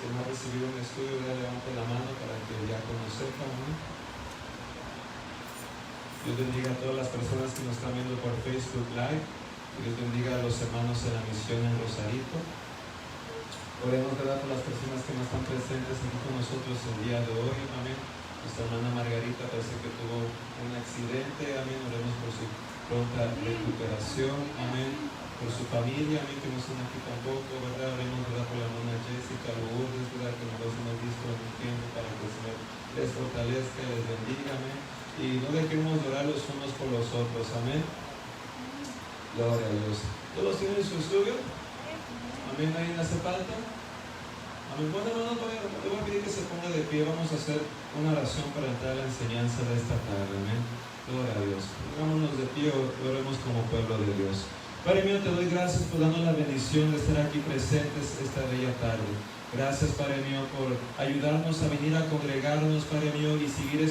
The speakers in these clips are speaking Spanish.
que no ha recibido un estudio, levante la mano para que el diácono sepa, ¿no? Dios bendiga a todas las personas que nos están viendo por Facebook Live. Dios bendiga a los hermanos en la misión en Rosarito. Oremos, ¿verdad?, por las personas que no están presentes aquí con nosotros el día de hoy. Amén. Nuestra hermana Margarita parece que tuvo un accidente. Amén. Oremos por su pronta recuperación. Amén. Por su familia. Amén. Que no están aquí tampoco, ¿verdad? Oremos, ¿verdad?, por la hermana Jessica Lourdes, ¿verdad?, que nos hemos visto en un tiempo, para que el Señor les fortalezca y les bendiga. Amén. Y no dejemos de orar los unos por los otros. Amén. Gloria a Dios. ¿Todos tienen su estudio? Amén. ¿Nadie hace falta? Amén. Bueno, hermanos, le voy a pedir que se ponga de pie. Vamos a hacer una oración para entrar a la enseñanza de esta tarde. Amén. Gloria a Dios. Pongámonos de pie, oremos como pueblo de Dios. Padre mío, te doy gracias por darnos la bendición de estar aquí presentes esta bella tarde. Gracias, Padre mío, por ayudarnos a venir a congregarnos, Padre mío, y seguir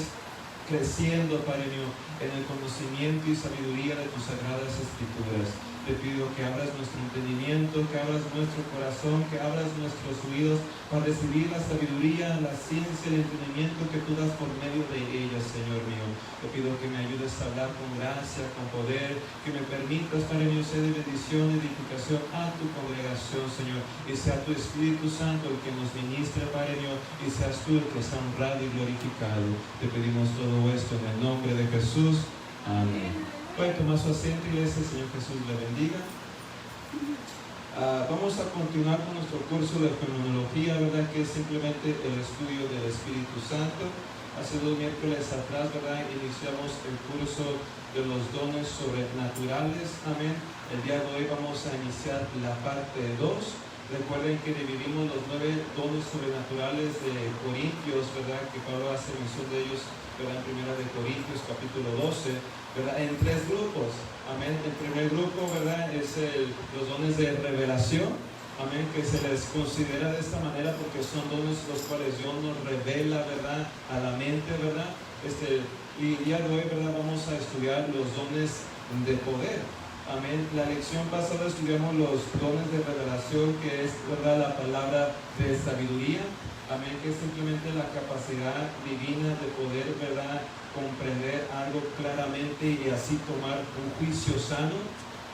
creciendo, Padre mío, en el conocimiento y sabiduría de tus sagradas escrituras. Te pido que abras nuestro entendimiento, que abras nuestro corazón, que abras nuestros oídos para recibir la sabiduría, la ciencia y el entendimiento que tú das por medio de ellas, Señor mío. Te pido que me ayudes a hablar con gracia, con poder, que me permitas, Padre mío, ser de bendición y edificación a tu congregación, Señor, y sea tu Espíritu Santo el que nos ministre, Padre mío, y seas tú el que sea honrado y glorificado. Te pedimos todo esto en el nombre de Jesús. Amén. Pueden tomar su asiento, iglesia. El Señor Jesús le bendiga. Vamos a continuar con nuestro curso de fenomenología, ¿verdad?, que es simplemente el estudio del Espíritu Santo. Hace 2 miércoles atrás, ¿verdad?, iniciamos el curso de los dones sobrenaturales. Amén. El día de hoy vamos a iniciar la parte 2. Recuerden que dividimos los 9 dones sobrenaturales de Corintios, ¿verdad?, que Pablo hace mención de ellos, ¿verdad?, en 1 de Corintios capítulo 12, ¿verdad?, en 3 grupos. Amén. El primer grupo, ¿verdad?, es los dones de revelación. Amén, que se les considera de esta manera porque son dones los cuales Dios nos revela, ¿verdad?, a la mente, ¿verdad? Y el día de hoy, ¿verdad?, vamos a estudiar los dones de poder. Amén. La lección pasada estudiamos los dones de revelación, que es, ¿verdad?, la palabra de sabiduría. Amén, que es simplemente la capacidad divina de poder, ¿verdad?, comprender algo claramente y así tomar un juicio sano.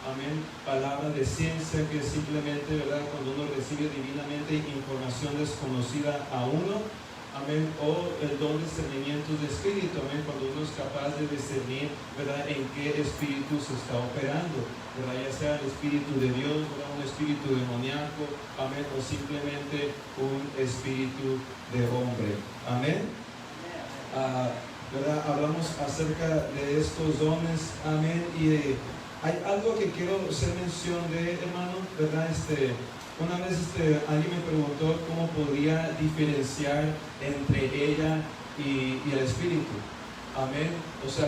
Amén. Palabra de ciencia, que es simplemente, ¿verdad?, cuando uno recibe divinamente información desconocida a uno. Amén. O el don de discernimiento de espíritu. Amén. Cuando uno es capaz de discernir, ¿verdad?, en qué espíritu se está operando, ¿verdad?, ya sea el espíritu de Dios, ¿verdad?, un espíritu demoníaco, amén, o simplemente un espíritu de hombre. Amén. ¿Verdad? Hablamos acerca de estos dones. Amén. Y hay algo que quiero hacer mención de, hermano, ¿verdad? Una vez alguien me preguntó cómo podría diferenciar entre ella y el Espíritu. Amén. O sea,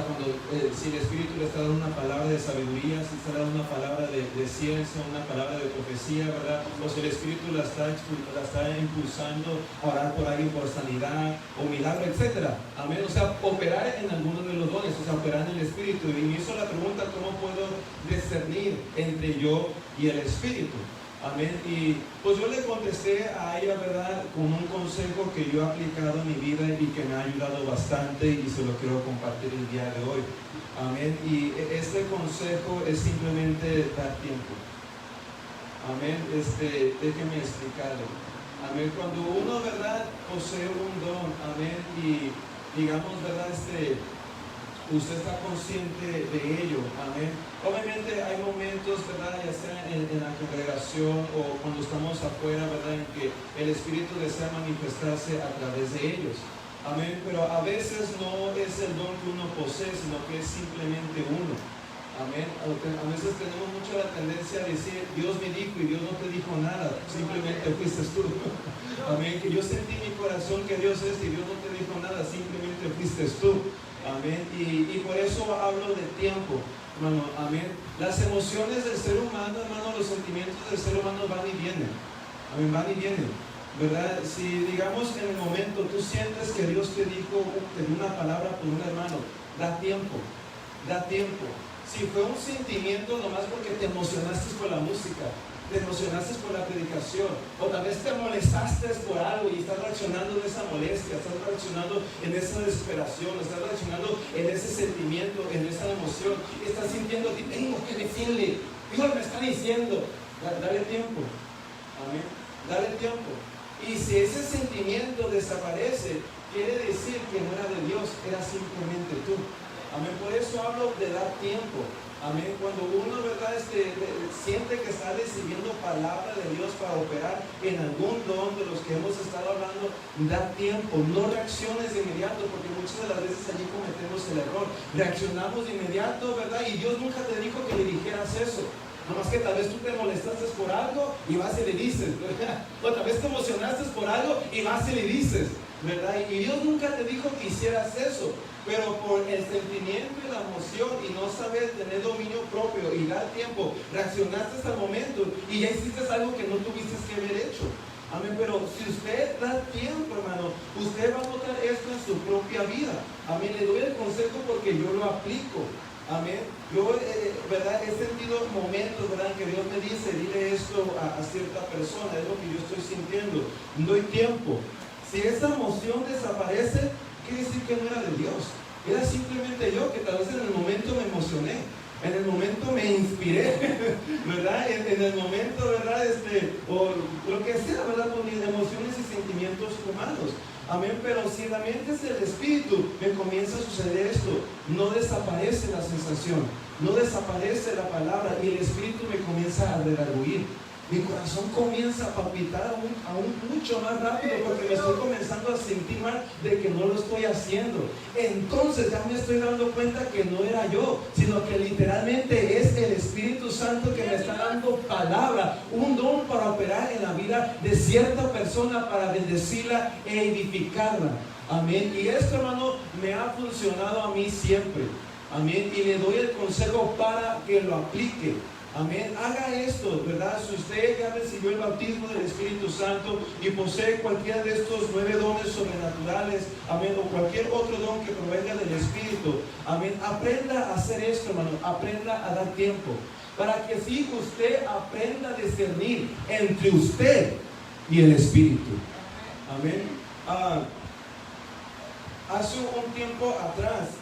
si el Espíritu le está dando una palabra de sabiduría, si está dando una palabra de ciencia, una palabra de profecía, ¿verdad? O si el Espíritu la está impulsando a orar por alguien por sanidad o milagro, etc. Amén. O sea, operar en alguno de los dones, o sea, operar en el Espíritu. Y me hizo la pregunta, ¿cómo puedo discernir entre yo y el Espíritu? Amén. Y pues yo le contesté a ella, ¿verdad?, con un consejo que yo he aplicado en mi vida y que me ha ayudado bastante, y se lo quiero compartir el día de hoy. Amén. Y este consejo es simplemente dar tiempo. Amén. Déjeme explicarlo. Amén. Cuando uno, ¿verdad?, posee un don, amén, y digamos, ¿verdad?, usted está consciente de ello. Amén. Obviamente hay momentos, ¿verdad?, ya sea en la congregación o cuando estamos afuera, ¿verdad?, en que el Espíritu desea manifestarse a través de ellos. Amén. Pero a veces no es el don que uno posee, sino que es simplemente uno. Amén. A veces tenemos mucho la tendencia a decir, Dios me dijo, y Dios no te dijo nada, simplemente fuiste tú. Amén. Que yo sentí en mi corazón que Dios es, y Dios no te dijo nada, simplemente fuiste tú. Amén. Y por eso hablo de tiempo, hermano. Amén. Las emociones del ser humano, hermano, los sentimientos del ser humano van y vienen. Amén. Van y vienen, ¿verdad? Si, digamos, en el momento tú sientes que Dios te dijo una palabra por un hermano, da tiempo. Da tiempo. Si fue un sentimiento nomás porque te emocionaste con la música, te emocionaste por la predicación, o tal vez te molestaste por algo y estás reaccionando en esa molestia, estás reaccionando en esa desesperación, estás reaccionando en ese sentimiento, en esa emoción, y estás sintiendo que tengo que decirle, Dios me está diciendo, dale tiempo, amén, dale tiempo. Y si ese sentimiento desaparece, quiere decir que no era de Dios, era simplemente tú. Amén. Por eso hablo de dar tiempo. Amén. Cuando uno, ¿verdad? Siente que está recibiendo palabra de Dios para operar en algún don de los que hemos estado hablando, da tiempo. No reacciones de inmediato, porque muchas de las veces allí cometemos el error. Reaccionamos de inmediato, ¿verdad? Y Dios nunca te dijo que le dijeras eso. Nomás que tal vez tú te molestaste por algo y vas y le dices, ¿verdad? O tal vez te emocionaste por algo y vas y le dices, ¿verdad? Y Dios nunca te dijo que hicieras eso, pero por el sentimiento y la emoción y no saber tener dominio propio y dar tiempo, reaccionaste hasta el momento y ya hiciste algo que no tuviste que haber hecho. Amén, pero si usted da tiempo, hermano, usted va a notar esto en su propia vida. Amén, le doy el consejo porque yo lo aplico. Amén. Yo, ¿verdad? He sentido momentos, ¿verdad?, que Dios me dice, dile esto a cierta persona, es lo que yo estoy sintiendo. Doy tiempo. Si esa emoción desaparece, quiere decir que no era de Dios. Era simplemente yo, que tal vez en el momento me emocioné, en el momento me inspiré, ¿verdad? En el momento, ¿verdad? O lo que sea, ¿verdad? Con mis emociones y sentimientos humanos. Amén, pero si la mente es el espíritu, me comienza a suceder esto. No desaparece la sensación, no desaparece la palabra y el espíritu me comienza a redarguir. Mi corazón comienza a palpitar aún mucho más rápido porque me estoy comenzando a sentir mal de que no lo estoy haciendo. Entonces ya me estoy dando cuenta que no era yo, sino que literalmente es el Espíritu Santo que me está dando palabra, un don para operar en la vida de cierta persona para bendecirla e edificarla. Amén. Y esto, hermano, me ha funcionado a mí siempre. Amén. Y le doy el consejo para que lo aplique. Amén, haga esto, ¿verdad? Si usted ya recibió el bautismo del Espíritu Santo y posee cualquiera de estos 9 dones sobrenaturales, amén, o cualquier otro don que provenga del Espíritu, amén, aprenda a hacer esto, hermano, aprenda a dar tiempo, para que así usted aprenda a discernir entre usted y el Espíritu. Amén. Hace un tiempo atrás,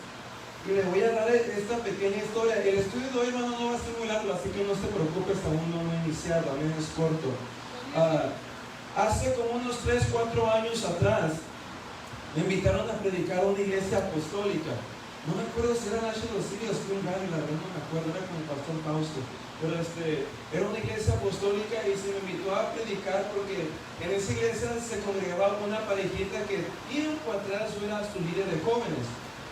y le voy a dar esta pequeña historia. El estudio de hoy, hermano, no va a ser muy largo, así que no se preocupe, hasta aún no he iniciado, también es corto. Hace como unos 3-4 años atrás, me invitaron a predicar a una iglesia apostólica. No me acuerdo si era Nacho Los Sirios, Spring Valley, la verdad no me acuerdo, era con el pastor Fausto. Pero era una iglesia apostólica y se me invitó a predicar porque en esa iglesia se congregaba una parejita que tiempo atrás yo era su líder de jóvenes.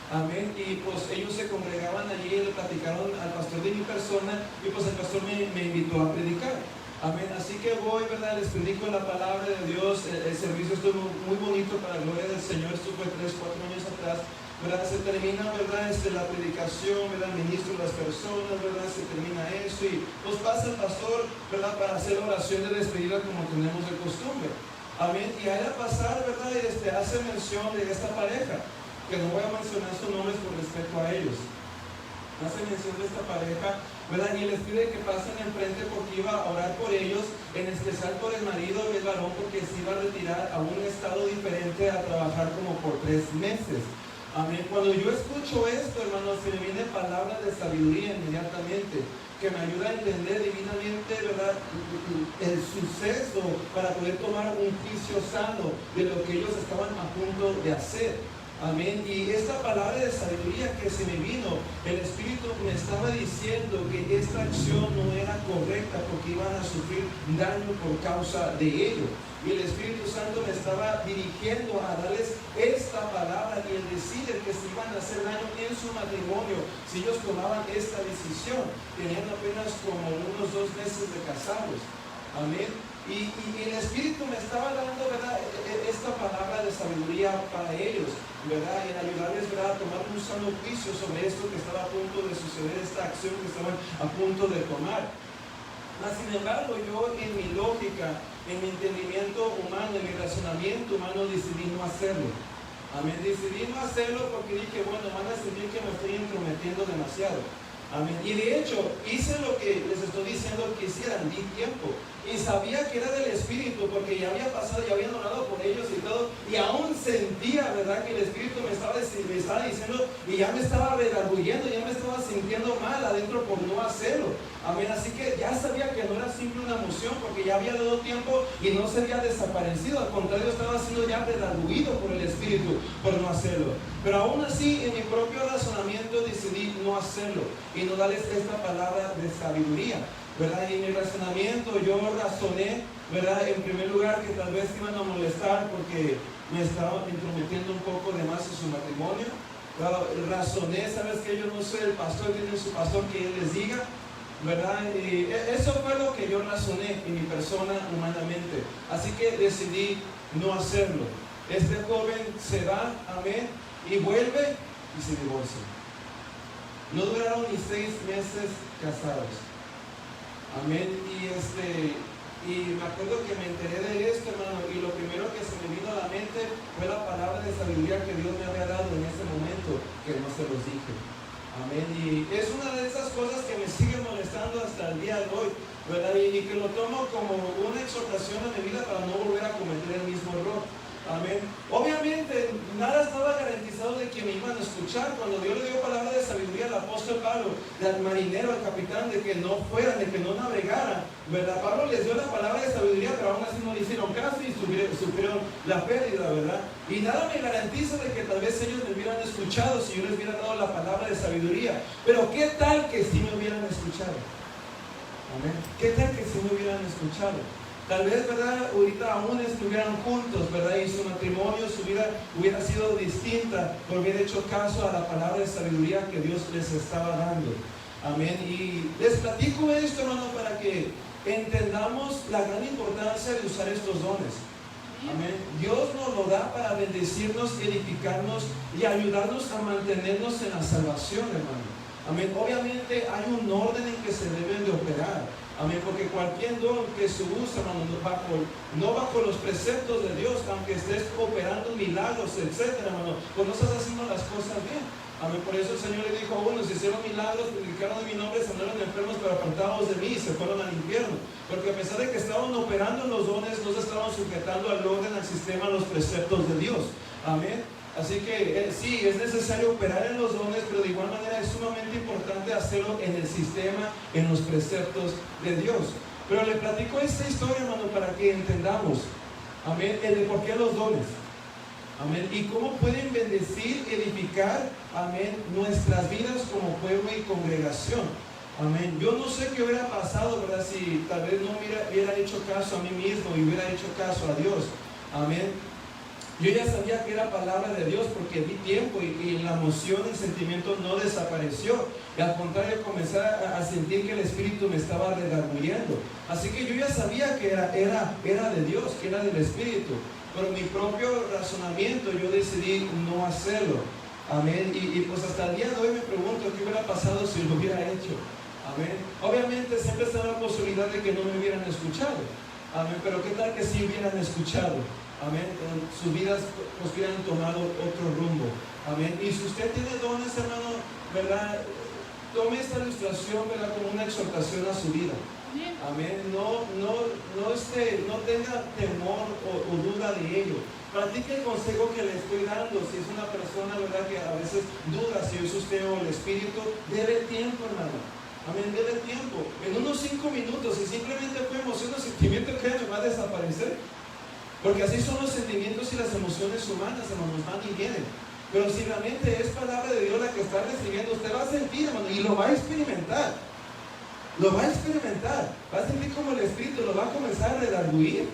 Amén, y pues ellos se congregaban allí y le platicaron al pastor de mi persona y pues el pastor me invitó a predicar. Amén, así que voy, ¿verdad? Les predico la palabra de Dios. El servicio estuvo muy bonito para la gloria del Señor. Esto fue 3-4 años atrás, ¿verdad? Se termina, ¿verdad? La predicación, ¿verdad? Ministro a las personas, ¿verdad? Se termina eso y pues pasa el pastor, ¿verdad? Para hacer la oración de despedida como tenemos de costumbre. Amén, y al pasar, ¿verdad? Hace mención de esta pareja, que no voy a mencionar sus nombres por respeto a ellos. Hace mención de esta pareja, ¿verdad? Y les pide que pasen enfrente porque iba a orar por ellos, en especial por el marido y el varón, porque se iba a retirar a un estado diferente a trabajar como por 3 meses. Amén. Cuando yo escucho esto, hermano, se me viene palabra de sabiduría inmediatamente, que me ayuda a entender divinamente, ¿verdad?, el suceso para poder tomar un juicio sano de lo que ellos estaban a punto de hacer. Amén. Y esta palabra de sabiduría que se me vino, el Espíritu me estaba diciendo que esta acción no era correcta porque iban a sufrir daño por causa de ello. Y el Espíritu Santo me estaba dirigiendo a darles esta palabra y el decir que se iban a hacer daño en su matrimonio si ellos tomaban esta decisión. Tenían apenas como unos 2 meses de casados. Amén. Y el Espíritu me estaba dando, ¿verdad?, esta palabra de sabiduría para ellos, ¿verdad?, y en ayudarles, ¿verdad?, a tomar un sano juicio sobre esto que estaba a punto de suceder, esta acción que estaban a punto de tomar. Mas, sin embargo, yo en mi lógica, en mi entendimiento humano, en mi razonamiento humano, decidí no hacerlo. Amén. Decidí no hacerlo porque dije, bueno, van a sentir que me estoy intrometiendo demasiado. Amén. Y de hecho, hice lo que les estoy diciendo que hicieran, di tiempo. Y sabía que era del Espíritu, porque ya había pasado, ya había orado por ellos y todo. Y aún sentía, ¿verdad?, que el Espíritu me estaba diciendo, y ya me estaba redarguyendo, ya me estaba sintiendo mal adentro por no hacerlo. Amén. Así que ya sabía que no era simple una emoción, porque ya había dado tiempo y no se había desaparecido. Al contrario, estaba siendo ya redarguido por el Espíritu por no hacerlo. Pero aún así, en mi propio razonamiento decidí no hacerlo y no darles esta palabra de sabiduría, ¿verdad? Y en mi razonamiento yo razoné, ¿verdad?, en primer lugar, que tal vez iban a molestar porque me estaba intrometiendo un poco de más en su matrimonio. Razoné, ¿sabes qué? Yo no soy el pastor, tiene su pastor que él les diga, ¿verdad? Y eso fue lo que yo razoné en mi persona humanamente. Así que decidí no hacerlo. Este joven se va, amén, y vuelve y se divorcia. No duraron ni 6 meses casados. Amén. Y me acuerdo que me enteré de esto, hermano, y lo primero que se me vino a la mente fue la palabra de sabiduría que Dios me había dado en ese momento, que no se los dije. Amén. Y es una de esas cosas que me sigue molestando hasta el día de hoy, ¿verdad? Y que lo tomo como una exhortación a mi vida para no volver a cometer el mismo error. Amén. Obviamente, nada estaba garantizado de que me iban a escuchar. Cuando Dios le dio palabra de sabiduría al apóstol Pablo, al marinero, al capitán, de que no fueran, de que no navegaran, ¿verdad? Pablo les dio la palabra de sabiduría, pero aún así no le hicieron caso y sufrieron la pérdida, ¿verdad? Y nada me garantiza de que tal vez ellos me hubieran escuchado si yo les hubiera dado la palabra de sabiduría. Pero ¿qué tal que si me hubieran escuchado? Amén. ¿Qué tal que si me hubieran escuchado? Tal vez, ¿verdad?, ahorita aún estuvieran juntos, ¿verdad?, y su matrimonio, su vida hubiera sido distinta por haber hecho caso a la palabra de sabiduría que Dios les estaba dando. Amén. Y les platico esto, hermano, para que entendamos la gran importancia de usar estos dones. Amén. Dios nos lo da para bendecirnos, edificarnos y ayudarnos a mantenernos en la salvación, hermano. Amén. Obviamente hay un orden en que se deben de operar. Amén, porque cualquier don que se usa, hermano, no bajo los preceptos de Dios, aunque estés operando milagros, etcétera, hermano, pues no estás haciendo las cosas bien. Amén, por eso el Señor le dijo a unos, hicieron milagros, predicaron de mi nombre, sanaron enfermos, pero apartados de mí, se fueron al infierno. Porque a pesar de que estaban operando en los dones, no se estaban sujetando al orden, al sistema, a los preceptos de Dios. Amén. Así que sí, es necesario operar en los dones, pero de igual manera es sumamente importante hacerlo en el sistema, en los preceptos de Dios. Pero le platico esta historia, hermano, para que entendamos, amén, el de por qué los dones, amén, y cómo pueden bendecir, edificar, amén, nuestras vidas como pueblo y congregación. Amén. Yo no sé qué hubiera pasado, ¿verdad?, si tal vez no hubiera hecho caso a mí mismo y hubiera hecho caso a Dios. Amén. Yo ya sabía que era palabra de Dios porque di tiempo y la emoción, el sentimiento no desapareció. Y al contrario, comencé a sentir que el Espíritu me estaba redarguyendo. Así que yo ya sabía que era de Dios, que era del Espíritu. Por mi propio razonamiento yo decidí no hacerlo. Amén. Y pues hasta el día de hoy me pregunto qué hubiera pasado si lo hubiera hecho. Amén. Obviamente siempre está la posibilidad de que no me hubieran escuchado. Amén. Pero qué tal que sí hubieran escuchado. Amén. Sus vidas pues hubieran tomado otro rumbo. Amén. Y si usted tiene dones, hermano, ¿verdad?, tome esta ilustración, ¿verdad?, como una exhortación a su vida. Amén. No tenga temor o duda de ello. Practique el consejo que le estoy dando. Si es una persona, ¿verdad?, que a veces duda si es usted o el Espíritu, debe tiempo, hermano. Amén, debe tiempo. En unos 5 minutos, si simplemente fue emoción o sentimiento, créanme, va a desaparecer. Porque así son los sentimientos y las emociones humanas, hermanos, van y vienen. Pero si realmente es palabra de Dios la que está recibiendo, usted va a sentir, hermano, y lo va a experimentar. Lo va a experimentar. Va a sentir como el Espíritu lo va a comenzar a redarguir.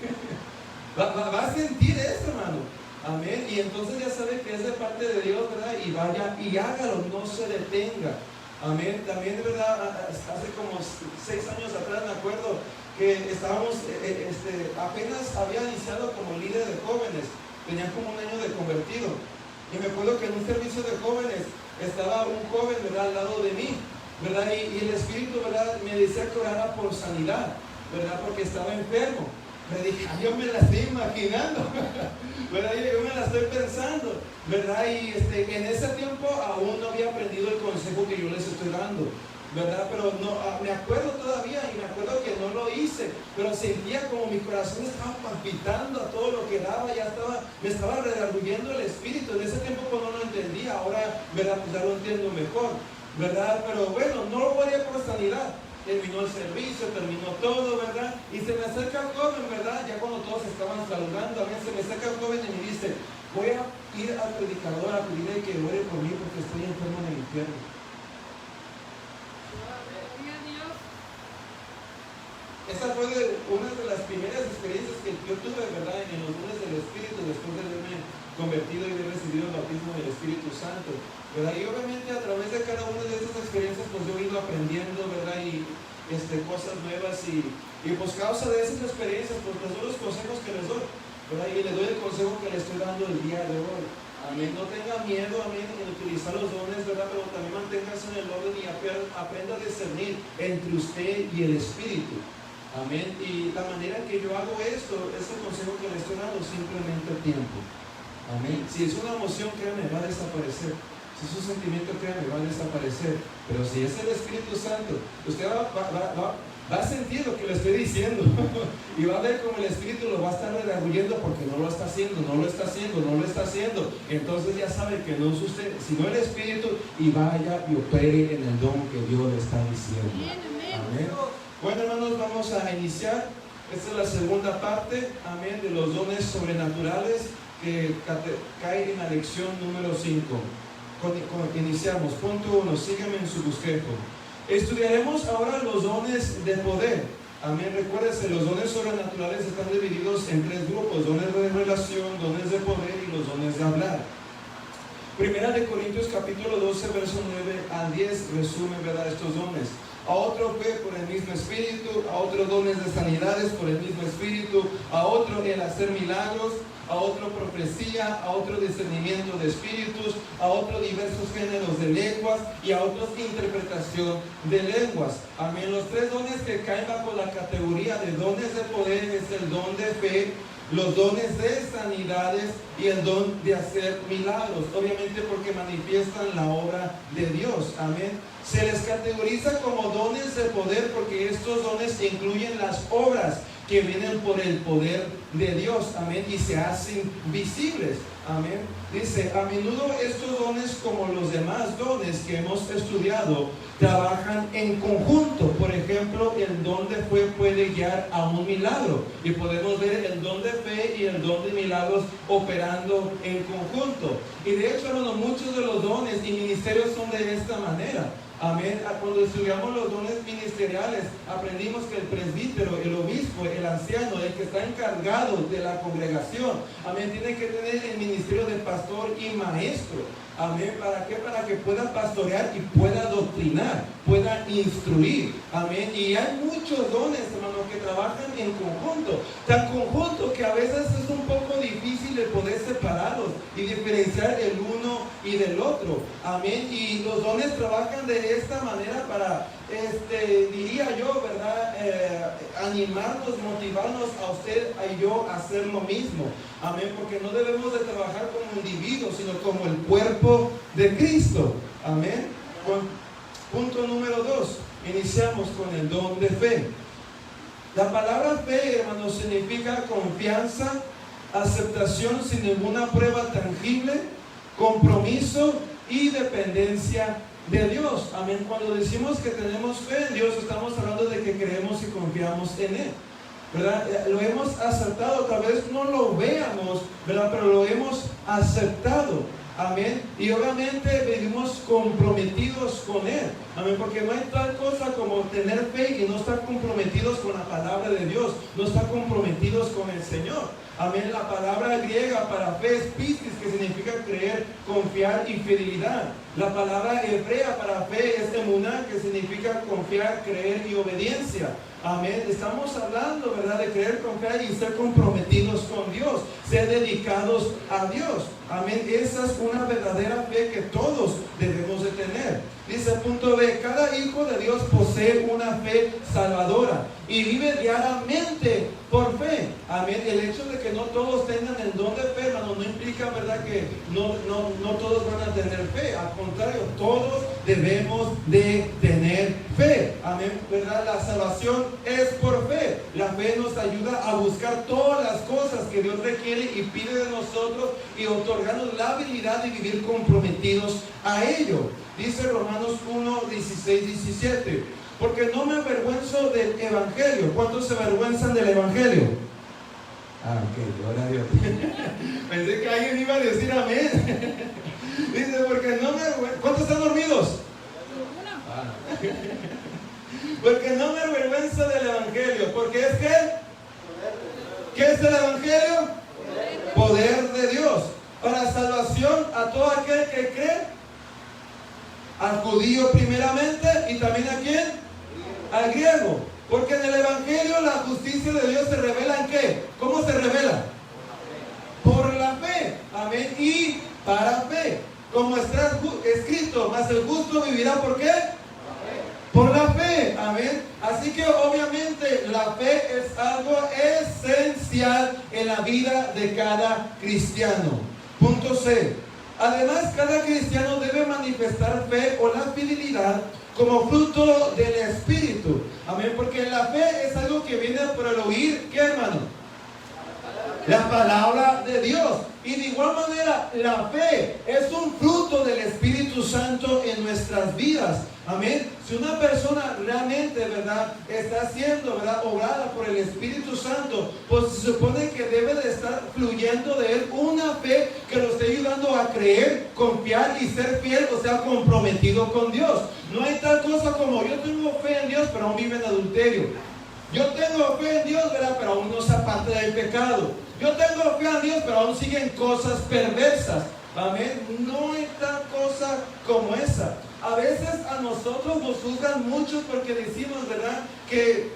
va a sentir eso, hermano. Amén. Y entonces ya sabe que es de parte de Dios, ¿verdad? Y vaya y hágalo, no se detenga. Amén. También, de verdad, hace como 6 años atrás me acuerdo que estábamos, apenas había iniciado como líder de jóvenes, tenía como un año de convertido, y me acuerdo que en un servicio de jóvenes estaba un joven, ¿verdad?, al lado de mí, ¿verdad?, y el Espíritu, ¿verdad?, me decía que orara por sanidad, ¿verdad?, porque estaba enfermo. Me dije, yo me la estoy imaginando, ¿verdad?, yo me la estoy pensando, ¿verdad?, y en ese tiempo aún no había aprendido el consejo que yo les estoy dando. ¿verdad? Pero no, me acuerdo todavía y me acuerdo que no lo hice, pero sentía como mi corazón estaba palpitando a todo lo que daba, me estaba redarguyendo el espíritu. En ese tiempo pues no lo entendía, ahora, ¿verdad? Pues ya lo entiendo mejor, ¿verdad? Pero bueno, no lo haría por sanidad. Terminó el servicio, terminó todo, ¿verdad? Y se me acerca un joven, ¿verdad? Ya cuando todos estaban saludando, a mí se me acerca un joven y me dice: voy a ir al predicador a pedirle que ore por mí porque estoy enfermo en el infierno. Esa fue una de las primeras experiencias que yo tuve, ¿verdad? En los dones del Espíritu, después de haberme convertido y haber recibido el bautismo del Espíritu Santo, ¿verdad? Y obviamente a través de cada una de estas experiencias pues yo he ido aprendiendo, ¿verdad? Y cosas nuevas y pues causa de esas experiencias pues les doy los consejos que les doy, ¿verdad? Y les doy el consejo que les estoy dando el día de hoy. Amén. No tenga miedo, amén, en utilizar los dones, ¿verdad? Pero también manténgase en el orden y aprenda a discernir entre usted y el Espíritu. Amén. Y la manera en que yo hago esto, este consejo que les estoy dando, simplemente el tiempo. Amén. Si es una emoción, créanme, va a desaparecer. Si es un sentimiento, créanme, va a desaparecer. Pero si es el Espíritu Santo, usted va a sentir lo que le estoy diciendo. Y va a ver cómo el Espíritu lo va a estar redarguyendo porque no lo está haciendo, no lo está haciendo, no lo está haciendo. Entonces ya sabe que no es usted, sino el Espíritu, y vaya y opere en el don que Dios le está diciendo. Amén. Bueno, hermanos, vamos a iniciar. Esta es la segunda parte, amén, de los dones sobrenaturales que cae en la lección número 5. Iniciamos. Punto 1. Sígueme en su bosquejo. Estudiaremos ahora los dones de poder. Amén. Recuérdense, los dones sobrenaturales están divididos en 3 grupos: dones de revelación, dones de poder y los dones de hablar. Primera de Corintios capítulo 12, verso 9 al 10 resume, ¿verdad?, estos dones. A otro fe por el mismo Espíritu, a otro dones de sanidades por el mismo Espíritu, a otro el hacer milagros, a otro profecía, a otro discernimiento de espíritus, a otro diversos géneros de lenguas y a otros interpretación de lenguas. Amén. Los 3 dones que caen bajo la categoría de dones de poder es el don de fe, los dones de sanidades y el don de hacer milagros, obviamente porque manifiestan la obra de Dios. Amén. Se les categoriza como dones de poder porque estos dones incluyen las obras que vienen por el poder de Dios, amén, y se hacen visibles, amén. Dice: a menudo estos dones, como los demás dones que hemos estudiado, trabajan en conjunto. Por ejemplo, el don de fe puede guiar a un milagro, y podemos ver el don de fe y el don de milagros operando en conjunto. Y de hecho, hermano, muchos de los dones y ministerios son de esta manera. Amén. Cuando estudiamos los dones ministeriales, aprendimos que el presbítero, el obispo, el anciano, el que está encargado de la congregación, amén, tiene que tener el ministerio de pastor y maestro. Amén. ¿Para qué? Para que pueda pastorear y pueda doctrinar, pueda instruir. Amén. Y hay muchos dones, hermanos, que trabajan en conjunto. Tan conjunto que a veces es un poco difícil de poder separarlos y diferenciar el uno y del otro. Amén. Y los dones trabajan de esta manera para, diría yo, ¿verdad? Animarnos, motivarnos a usted y yo a hacer lo mismo. Amén. Porque no debemos de trabajar como individuos, sino como el cuerpo de Cristo. Amén. Punto número 2. Iniciamos con el don de fe. La palabra fe, hermanos, significa confianza, aceptación sin ninguna prueba tangible, compromiso y dependencia de Dios. Amén. Cuando decimos que tenemos fe en Dios, estamos hablando de que creemos y confiamos en Él, ¿verdad? Lo hemos aceptado, tal vez no lo veamos, ¿verdad?, pero lo hemos aceptado. Amén. Y obviamente vivimos comprometidos con Él. Amén. Porque no hay tal cosa como tener fe y no estar comprometidos con la palabra de Dios, no estar comprometidos con el Señor. Amén. La palabra griega para fe es pistis, que significa creer, confiar y fidelidad. La palabra hebrea para fe es emuná, que significa confiar, creer y obediencia. Amén. Estamos hablando, ¿verdad?, de creer, confiar y ser comprometidos con Dios, ser dedicados a Dios. Amén. Esa es una verdadera fe que todos debemos de tener. Dice punto B: cada hijo de Dios posee una fe salvadora y vive diariamente por fe. Amén. El hecho de que no todos tengan el don de fe, hermano, no implica, ¿verdad?, que no todos van a tener fe. Al contrario, todos debemos de tener amén, ¿verdad? La salvación es por fe. La fe nos ayuda a buscar todas las cosas que Dios requiere y pide de nosotros y otorgarnos la habilidad de vivir comprometidos a ello. Dice Romanos 1, 16, 17. Porque no me avergüenzo del evangelio. ¿Cuántos se avergüenzan del evangelio? Ok, gloria a Dios. Pensé que alguien iba a decir amén. Dice, porque no me avergüenzo. ¿Cuántos están dormidos? Porque no me avergüenzo del evangelio. Porque es que, ¿qué es el evangelio? Poder de Dios para salvación a todo aquel que cree, al judío primeramente y también a quién, al griego. Porque en el evangelio la justicia de Dios se revela ¿en qué? ¿Cómo se revela? Por la fe, amén, y para fe, como está escrito, mas el justo vivirá ¿por qué? Por la fe, amén. Así que obviamente la fe es algo esencial en la vida de cada cristiano. Punto C. Además, cada cristiano debe manifestar fe o la fidelidad como fruto del Espíritu. Amén, porque la fe es algo que viene por el oír, ¿qué, hermano? La palabra de Dios. Y de igual manera, la fe es un fruto del Espíritu Santo en nuestras vidas. Amén. Si una persona realmente, ¿verdad?, está siendo, ¿verdad?, obrada por el Espíritu Santo, pues se supone que debe de estar fluyendo de él una fe que lo esté ayudando a creer, confiar y ser fiel, o sea, comprometido con Dios. No hay tal cosa como yo tengo fe en Dios, pero aún vive en adulterio. Yo tengo fe en Dios, ¿verdad?, pero aún no se aparta del pecado. Yo tengo fe en Dios, pero aún siguen cosas perversas. Amén. No hay tal cosa como esa. A veces a nosotros nos juzgan mucho porque decimos, ¿verdad?, que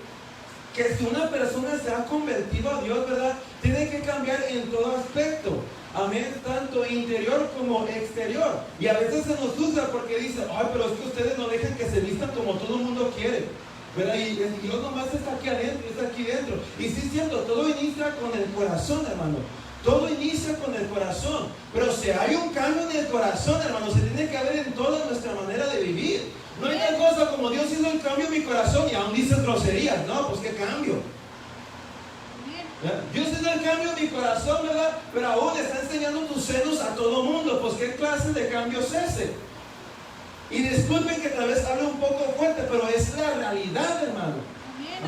si una persona se ha convertido a Dios, ¿verdad?, tiene que cambiar en todo aspecto. Amén, tanto interior como exterior. Y a veces se nos juzga porque dicen, ay, pero es que ustedes no dejan que se vistan como todo el mundo quiere, ¿verdad? Y Dios nomás está aquí adentro, está aquí dentro. Y sí es cierto, todo inicia con el corazón, hermano. Todo inicia con el corazón. Pero si hay un cambio en el corazón, hermano, se tiene que ver en toda nuestra manera de vivir. No hay tal cosa como Dios hizo el cambio en mi corazón y aún dices groserías. No, pues qué cambio. Dios hizo el cambio en mi corazón, ¿verdad? Pero aún está enseñando tus senos a todo mundo. Pues qué clase de cambio es ese. Y disculpen que tal vez hable un poco fuerte, pero es la realidad, hermano.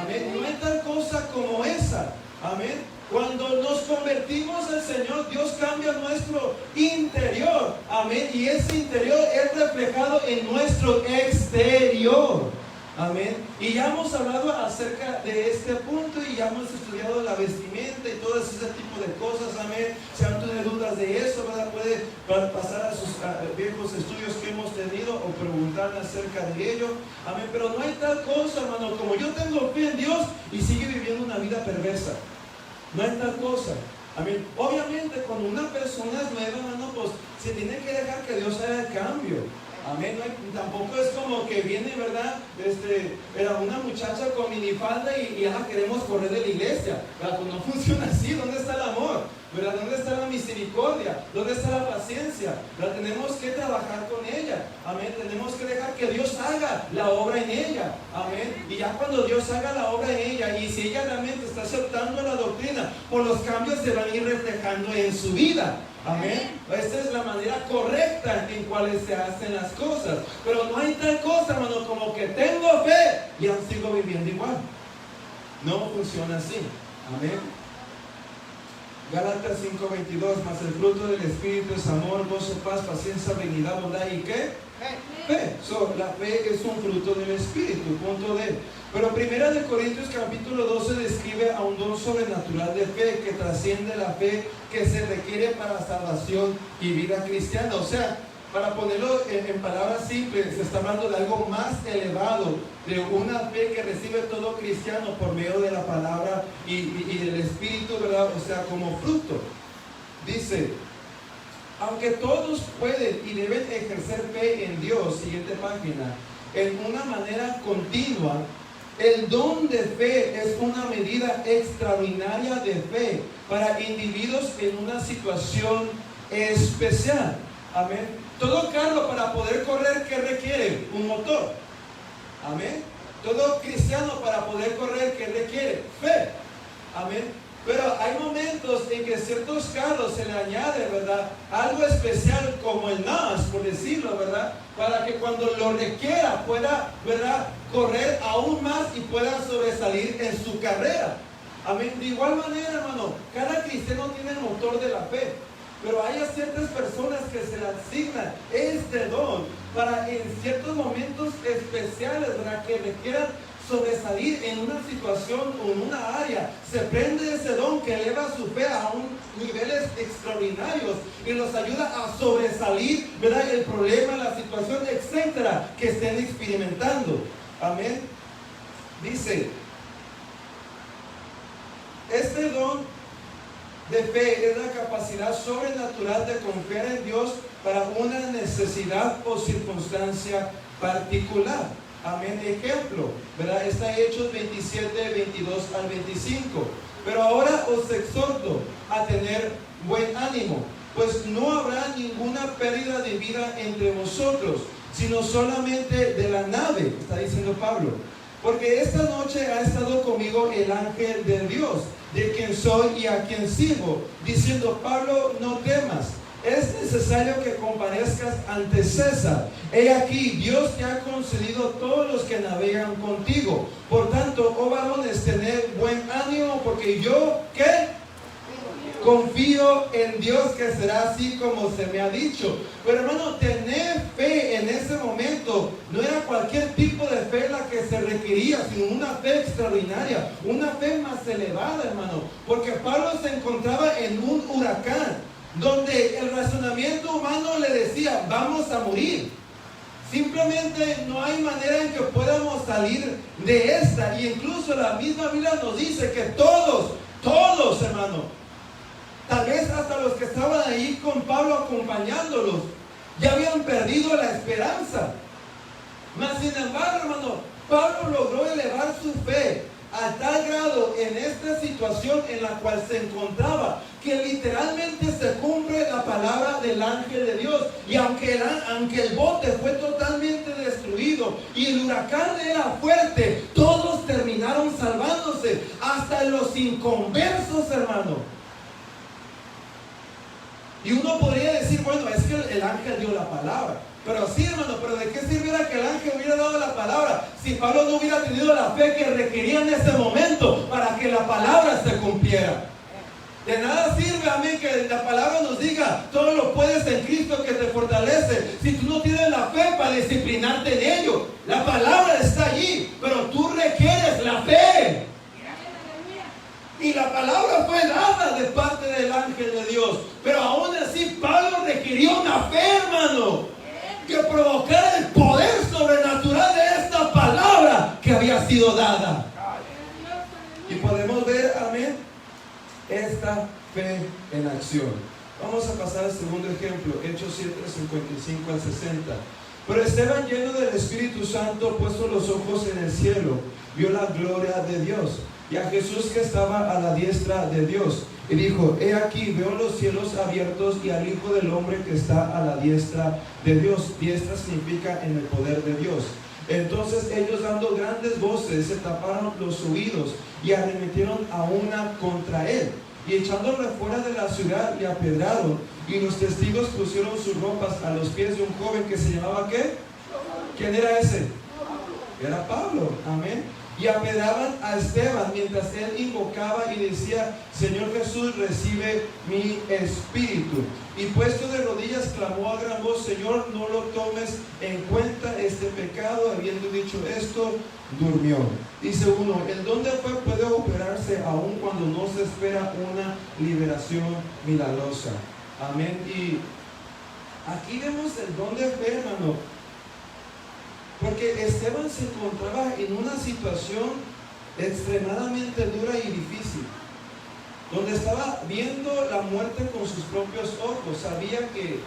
Amén. No hay tal cosa como esa. Amén. Cuando nos convertimos al Señor, Dios cambia nuestro interior. Amén. Y ese interior es reflejado en nuestro exterior. Amén. Y ya hemos hablado acerca de este punto y ya hemos estudiado la vestimenta y todo ese tipo de cosas. Amén. Si han tenido dudas de eso, ¿verdad?, puede pasar a sus viejos estudios que hemos tenido o preguntarle acerca de ello. Amén. Pero no hay tal cosa, hermano, como yo tengo fe en Dios y sigue viviendo una vida perversa. No hay tal cosa. Amén. Obviamente, cuando una persona es nueva, hermano, pues se tiene que dejar que Dios haga el cambio. Amén. No hay, tampoco es como que viene, ¿verdad?, era una muchacha con minifalda y ya la queremos correr de la iglesia. ¿Verdad? Pues no funciona así. ¿Dónde está el amor? ¿Verdad? ¿Dónde está la misericordia? ¿Dónde está la paciencia? ¿Verdad? Tenemos que trabajar con ella. Amén. Tenemos que dejar que Dios haga la obra en ella. Amén. Y ya cuando Dios haga la obra en ella, y si ella realmente está aceptando la doctrina, pues los cambios se van a ir reflejando en su vida. Amén. Esta es la manera correcta en cuales se hacen las cosas. Pero no hay tal cosa, hermano, como que tengo fe y aún sigo viviendo igual. No funciona así. Amén. Gálatas 5:22, mas el fruto del Espíritu es amor, gozo, paz, paciencia, benignidad, bondad y ¿qué? Fe. La fe es un fruto del Espíritu, punto D. Pero 1 Corintios capítulo 12 describe a un don sobrenatural de fe que trasciende la fe que se requiere para salvación y vida cristiana. O sea, para ponerlo en palabras simples, se está hablando de algo más elevado, de una fe que recibe todo cristiano por medio de la palabra y del Espíritu, ¿verdad? O sea, como fruto. Dice, aunque todos pueden y deben ejercer fe en Dios, siguiente página, en una manera continua, el don de fe es una medida extraordinaria de fe para individuos en una situación especial. Amén. Todo carro para poder correr, ¿qué requiere? Un motor. Amén. Todo cristiano para poder correr, ¿qué requiere? Fe. Amén. Pero hay momentos en que ciertos carros se le añade, ¿verdad? Algo especial como el NAS, por decirlo, ¿verdad? Para que cuando lo requiera pueda, ¿verdad? Correr aún más y pueda sobresalir en su carrera. Amén. De igual manera, hermano, cada cristiano tiene el motor de la fe. Pero hay a ciertas personas que se le asigna este don para en ciertos momentos especiales, ¿verdad? Que requieran sobresalir en una situación o en una área. Se prende ese don que eleva su fe a niveles extraordinarios y los ayuda a sobresalir, ¿verdad? El problema, la situación, etcétera, que estén experimentando. Amén. Dice, este don de fe es la capacidad sobrenatural de confiar en Dios para una necesidad o circunstancia particular. Amén. Ejemplo, ¿verdad? Está Hechos 27, 22 al 25. Pero ahora os exhorto a tener buen ánimo, pues no habrá ninguna pérdida de vida entre vosotros, sino solamente de la nave, está diciendo Pablo. Porque esta noche ha estado conmigo el ángel de Dios, de quien soy y a quien sirvo, diciendo, Pablo, no temas. Es necesario que comparezcas ante César. He aquí, Dios te ha concedido todos los que navegan contigo. Por tanto, oh varones, tened buen ánimo, porque yo, ¿qué? Confío en Dios que será así como se me ha dicho. Pero hermano, tener fe en ese momento no era cualquier tipo de fe la que se requería, sino una fe extraordinaria, una fe más elevada, hermano. Porque Pablo se encontraba en un huracán donde el razonamiento humano le decía, vamos a morir. Simplemente no hay manera en que podamos salir de esta. Y incluso la misma Biblia nos dice que todos, hermano, tal vez hasta los que estaban ahí con Pablo acompañándolos, ya habían perdido la esperanza. Mas sin embargo, hermano, Pablo logró elevar su fe a tal grado en esta situación en la cual se encontraba, que literalmente se cumple la palabra del ángel de Dios. Y aunque el bote fue totalmente destruido y el huracán era fuerte, todos terminaron salvándose, hasta los inconversos, hermano. Y uno podría decir, bueno, es que el ángel dio la palabra. Pero sí, hermano, pero ¿de qué sirviera que el ángel hubiera dado la palabra si Pablo no hubiera tenido la fe que requería en ese momento para que la palabra se cumpliera? De nada sirve, amén, que la palabra nos diga, todo lo puedes en Cristo que te fortalece, si tú no tienes la fe para disciplinarte en ello. La palabra está allí, pero tú requieres la fe. Y la palabra fue dada de parte del ángel de Dios. Pero aún así Pablo requirió una fe, hermano, que provocara el poder sobrenatural de esta palabra que había sido dada. Y podemos ver, amén, esta fe en acción. Vamos a pasar al segundo ejemplo, Hechos 7, 55 al 60. Pero Esteban, lleno del Espíritu Santo, puesto los ojos en el cielo, vio la gloria de Dios y a Jesús que estaba a la diestra de Dios, y dijo, he aquí, veo los cielos abiertos y al Hijo del Hombre que está a la diestra de Dios. Diestra significa en el poder de Dios. Entonces ellos, dando grandes voces, se taparon los oídos y arremetieron a una contra él, y echándole fuera de la ciudad le apedrearon, y los testigos pusieron sus ropas a los pies de un joven que se llamaba ¿qué? ¿Quién era ese? Era Pablo, amén. Y apedreaban a Esteban mientras él invocaba y decía, Señor Jesús, recibe mi espíritu. Y puesto de rodillas clamó a gran voz, Señor, no lo tomes en cuenta este pecado. Habiendo dicho esto, durmió. Dice uno, el don de fe puede operarse aún cuando no se espera una liberación milagrosa. Amén. Y aquí vemos el don de fe, hermano. Porque Esteban se encontraba en una situación extremadamente dura y difícil, donde estaba viendo la muerte con sus propios ojos. Sabía que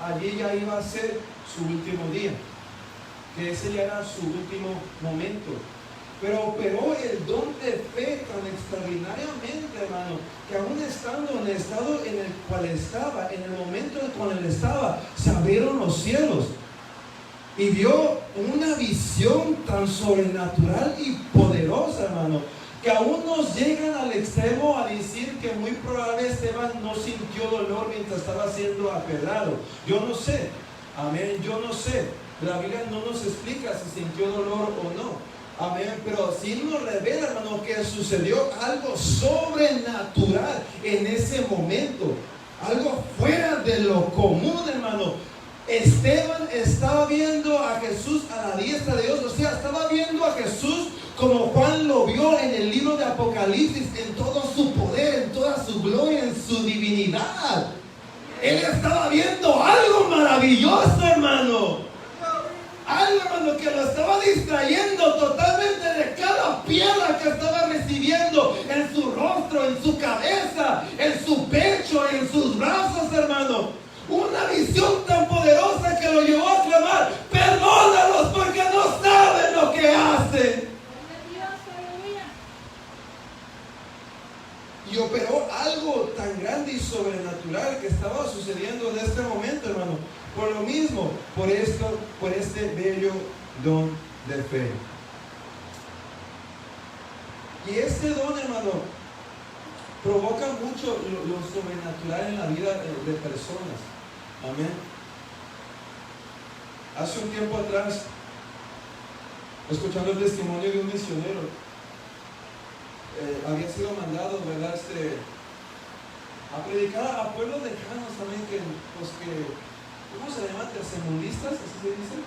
allí ya iba a ser su último día, que ese ya era su último momento. Pero operó el don de fe tan extraordinariamente, hermano, que aún estando en el estado en el cual estaba, en el momento en el cual él estaba, se abrieron los cielos. y vio una visión tan sobrenatural y poderosa, hermano, que aún nos llegan al extremo a decir que muy probable Esteban no sintió dolor mientras estaba siendo apedrado. Yo no sé, amén, yo no sé. La Biblia no nos explica si sintió dolor o no, amén, pero sí nos revela, hermano, que sucedió algo sobrenatural en ese momento, algo fuera de lo común, hermano. Esteban estaba viendo a Jesús a la diestra de Dios, o sea, estaba viendo a Jesús como Juan lo vio en el libro de Apocalipsis, en todo su poder, en toda su gloria, en su divinidad. Él estaba viendo algo maravilloso, hermano. Algo, hermano, que lo estaba distrayendo totalmente de cada piedra que estaba recibiendo en su rostro, en su cabeza, en su pecho, en sus brazos, hermano. Una visión tan poderosa que lo llevó a clamar: perdónalos porque no saben lo que hacen. Y operó algo tan grande y sobrenatural que estaba sucediendo en este momento, hermano. Por lo mismo, por este bello don de fe. Y este don, hermano, provoca mucho lo sobrenatural en la vida de personas. Amén. Hace un tiempo atrás, escuchando el testimonio de un misionero, había sido mandado, ¿verdad? A predicar a pueblos lejanos también, ¿cómo se llaman? Tercermundistas, así se dice.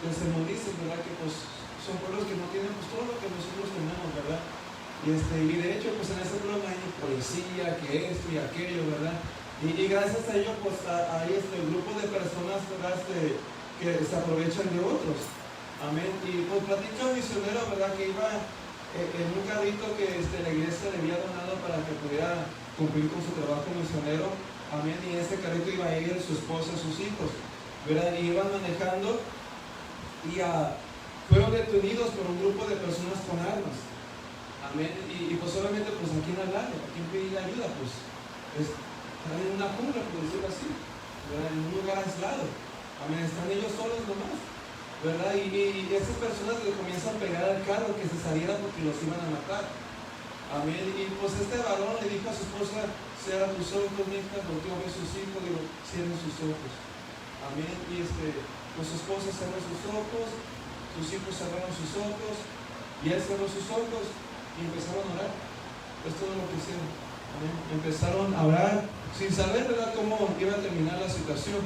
Tercermundistas, ¿verdad? Que pues son pueblos que no tienen pues todo lo que nosotros tenemos, ¿verdad? Y de hecho, pues en ese pueblo no hay ni policía, que esto y aquello, ¿verdad? Y gracias a ello, pues hay grupo de personas, ¿verdad? Que se aprovechan de otros. Amén. Y pues platica un misionero, ¿verdad? Que iba en un carrito que la iglesia le había donado para que pudiera cumplir con su trabajo misionero. Amén. Y en este carrito iba él, su esposa, sus hijos, ¿verdad? Y iban manejando y fueron detenidos por un grupo de personas con armas. Amén. Y pues obviamente, pues ¿a quién hablarle? ¿A quién pedir ayuda? Pues están en una jungla, por decirlo así, ¿verdad? En un lugar aislado. Amén. Están ellos solos nomás, ¿verdad? Y esas personas le comienzan a pegar al carro que se saliera porque los iban a matar. Amén. Y pues este varón le dijo a su esposa: cierra tus ojos, mi hija. Volteó a ver sus hijos, digo, cierren sus ojos. Amén. Y pues su esposa cerró sus ojos, sus hijos cerraron sus ojos, y él cerró sus ojos y empezaron a orar. Es todo lo que hicieron. Amén. Empezaron a orar sin saber, ¿verdad?, cómo iba a terminar la situación.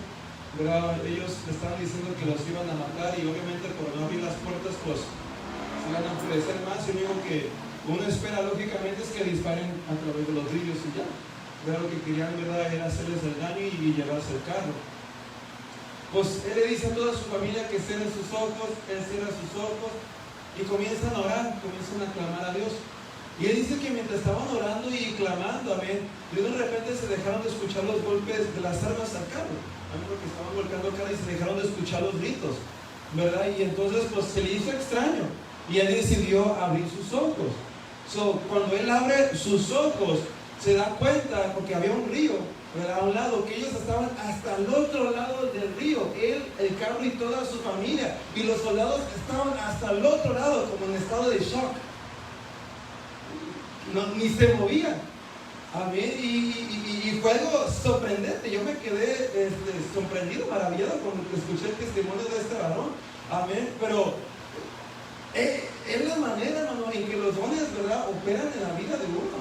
¿Verdad? Ellos estaban diciendo que los iban a matar, y obviamente por no abrir las puertas pues se iban a enfurecer más. Y lo único que uno espera lógicamente es que disparen a través de los vidrios y ya. ¿Verdad? Lo que querían, ¿verdad?, era hacerles el daño y llevarse el carro. Pues él le dice a toda su familia que cierren sus ojos. Él cierra sus ojos y comienzan a orar, comienzan a clamar a Dios. Y él dice que mientras estaban orando y clamando, amén, de repente se dejaron de escuchar los golpes de las armas al carro. Porque estaban volcando el carro y se dejaron de escuchar los gritos, ¿verdad? Y entonces pues se le hizo extraño y él decidió abrir sus ojos. Cuando él abre sus ojos, se da cuenta, porque había un río, ¿verdad?, a un lado, que ellos estaban hasta el otro lado del río, él, el carro y toda su familia, y los soldados estaban hasta el otro lado, como en estado de shock. Ni se movían. Amén. Y fue algo sorprendente. Yo me quedé sorprendido, maravillado cuando escuché el testimonio de este varón. Amén. Pero es la manera, hermano, en que los dones, ¿verdad?, operan en la vida de uno.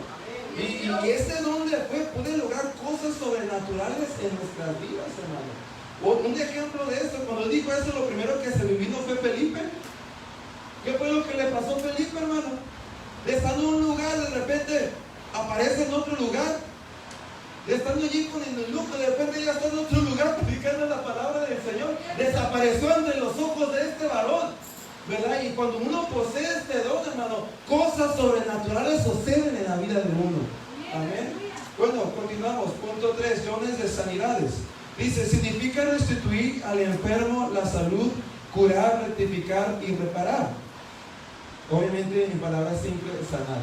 Y ese don de fe puede lograr cosas sobrenaturales en nuestras vidas, hermano. Un ejemplo de esto, cuando él dijo eso, lo primero que se me vino fue Felipe. ¿Qué fue lo que le pasó a Felipe, hermano? Estando en un lugar, de repente aparece en otro lugar. Estando allí con el lujo, de repente ya está en otro lugar predicando la palabra del Señor. Desapareció entre los ojos de este varón, ¿verdad? Y cuando uno posee este don, hermano, cosas sobrenaturales suceden en la vida de uno. Amén. Bueno, continuamos. Punto 3, dones de sanidades. Dice, significa restituir al enfermo la salud, curar, rectificar y reparar. Obviamente, en palabras simples, sanar.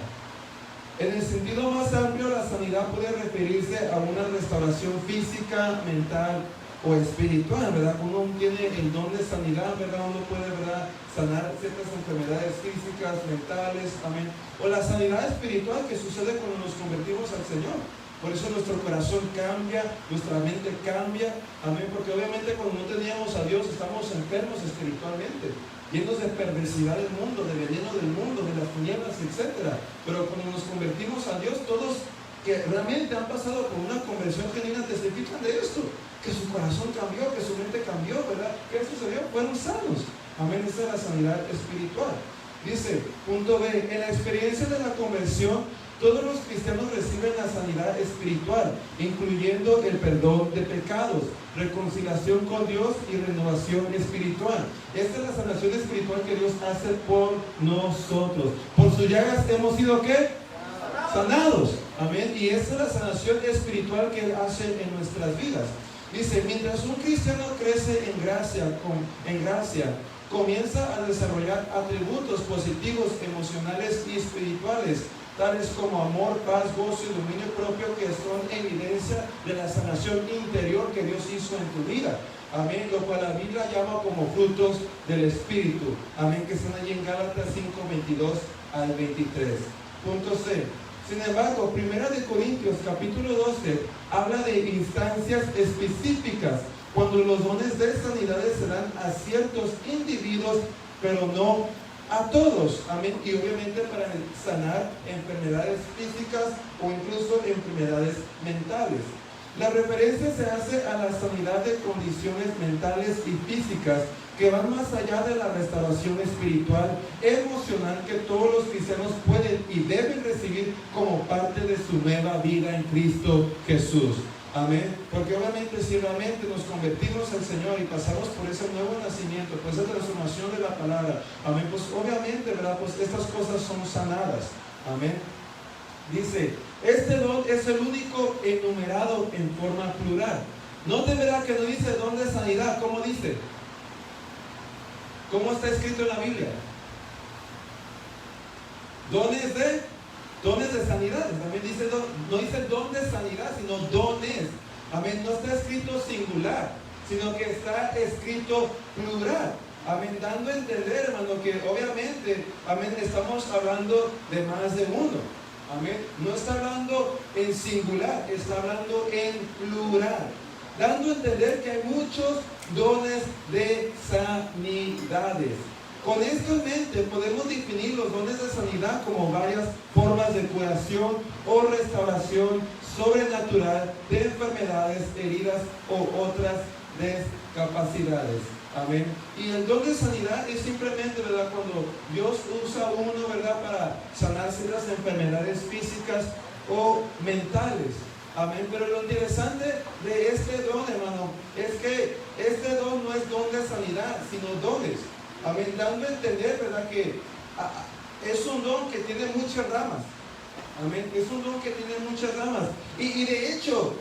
En el sentido más amplio, la sanidad puede referirse a una restauración física, mental o espiritual, ¿verdad? Uno tiene el don de sanidad, ¿verdad? Uno puede, ¿verdad?, sanar ciertas enfermedades físicas, mentales, amén. O la sanidad espiritual que sucede cuando nos convertimos al Señor. Por eso nuestro corazón cambia, nuestra mente cambia, amén. Porque obviamente cuando no teníamos a Dios estamos enfermos espiritualmente, llenos de perversidad del mundo, de veneno del mundo, de las tinieblas, etc. Pero cuando nos convertimos a Dios, todos que realmente han pasado por una conversión genuina testifican de esto, que su corazón cambió, que su mente cambió, ¿verdad? ¿Qué sucedió? Fueron sanos. Amén, esa es la sanidad espiritual. Dice, punto B, en la experiencia de la conversión, todos los cristianos reciben la sanidad espiritual, incluyendo el perdón de pecados, reconciliación con Dios y renovación espiritual. Esta es la sanación espiritual que Dios hace por nosotros. Por sus llagas hemos sido, ¿qué? Sanados. Amén. Y esa es la sanación espiritual que Él hace en nuestras vidas. Dice, mientras un cristiano crece en gracia, comienza a desarrollar atributos positivos, emocionales y espirituales, tales como amor, paz, gozo y dominio propio, que son evidencia de la sanación interior que Dios hizo en tu vida. Amén, lo cual la Biblia llama como frutos del Espíritu. Amén, que están allí en Gálatas 5, 22 al 23. Punto C. Sin embargo, 1 Corintios capítulo 12 habla de instancias específicas, cuando los dones de sanidades se dan a ciertos individuos, pero no a todos. Amén. Y obviamente para sanar enfermedades físicas o incluso enfermedades mentales. La referencia se hace a la sanidad de condiciones mentales y físicas que van más allá de la restauración espiritual, emocional, que todos los cristianos pueden y deben recibir como parte de su nueva vida en Cristo Jesús. Amén. Porque obviamente si realmente nos convertimos al Señor y pasamos por ese nuevo nacimiento, por esa transformación de la palabra, amén, pues obviamente, ¿verdad?, pues estas cosas son sanadas. Amén. Dice, este don es el único enumerado en forma plural. Note, ¿verdad?, que no dice don de sanidad. ¿Cómo dice? ¿Cómo está escrito en la Biblia? Dones de sanidad. También dice, no dice don de sanidad, sino dones. Amén. No está escrito singular, sino que está escrito plural. Amén. Dando a entender, hermano, que obviamente, amén, estamos hablando de más de uno. Amén. No está hablando en singular, está hablando en plural. Dando a entender que hay muchos dones de sanidades. Con esto en mente podemos definir los dones de sanidad como varias formas de curación o restauración sobrenatural de enfermedades, heridas o otras discapacidades. Amén. Y el don de sanidad es simplemente, ¿verdad?, cuando Dios usa uno, ¿verdad?, para sanar ciertas enfermedades físicas o mentales. Amén. Pero lo interesante de este don, hermano, es que este don no es don de sanidad, sino dones. Amén. Dando a entender, ¿verdad?, que es un don que tiene muchas ramas. Amén. Es un don que tiene muchas ramas. Y de hecho,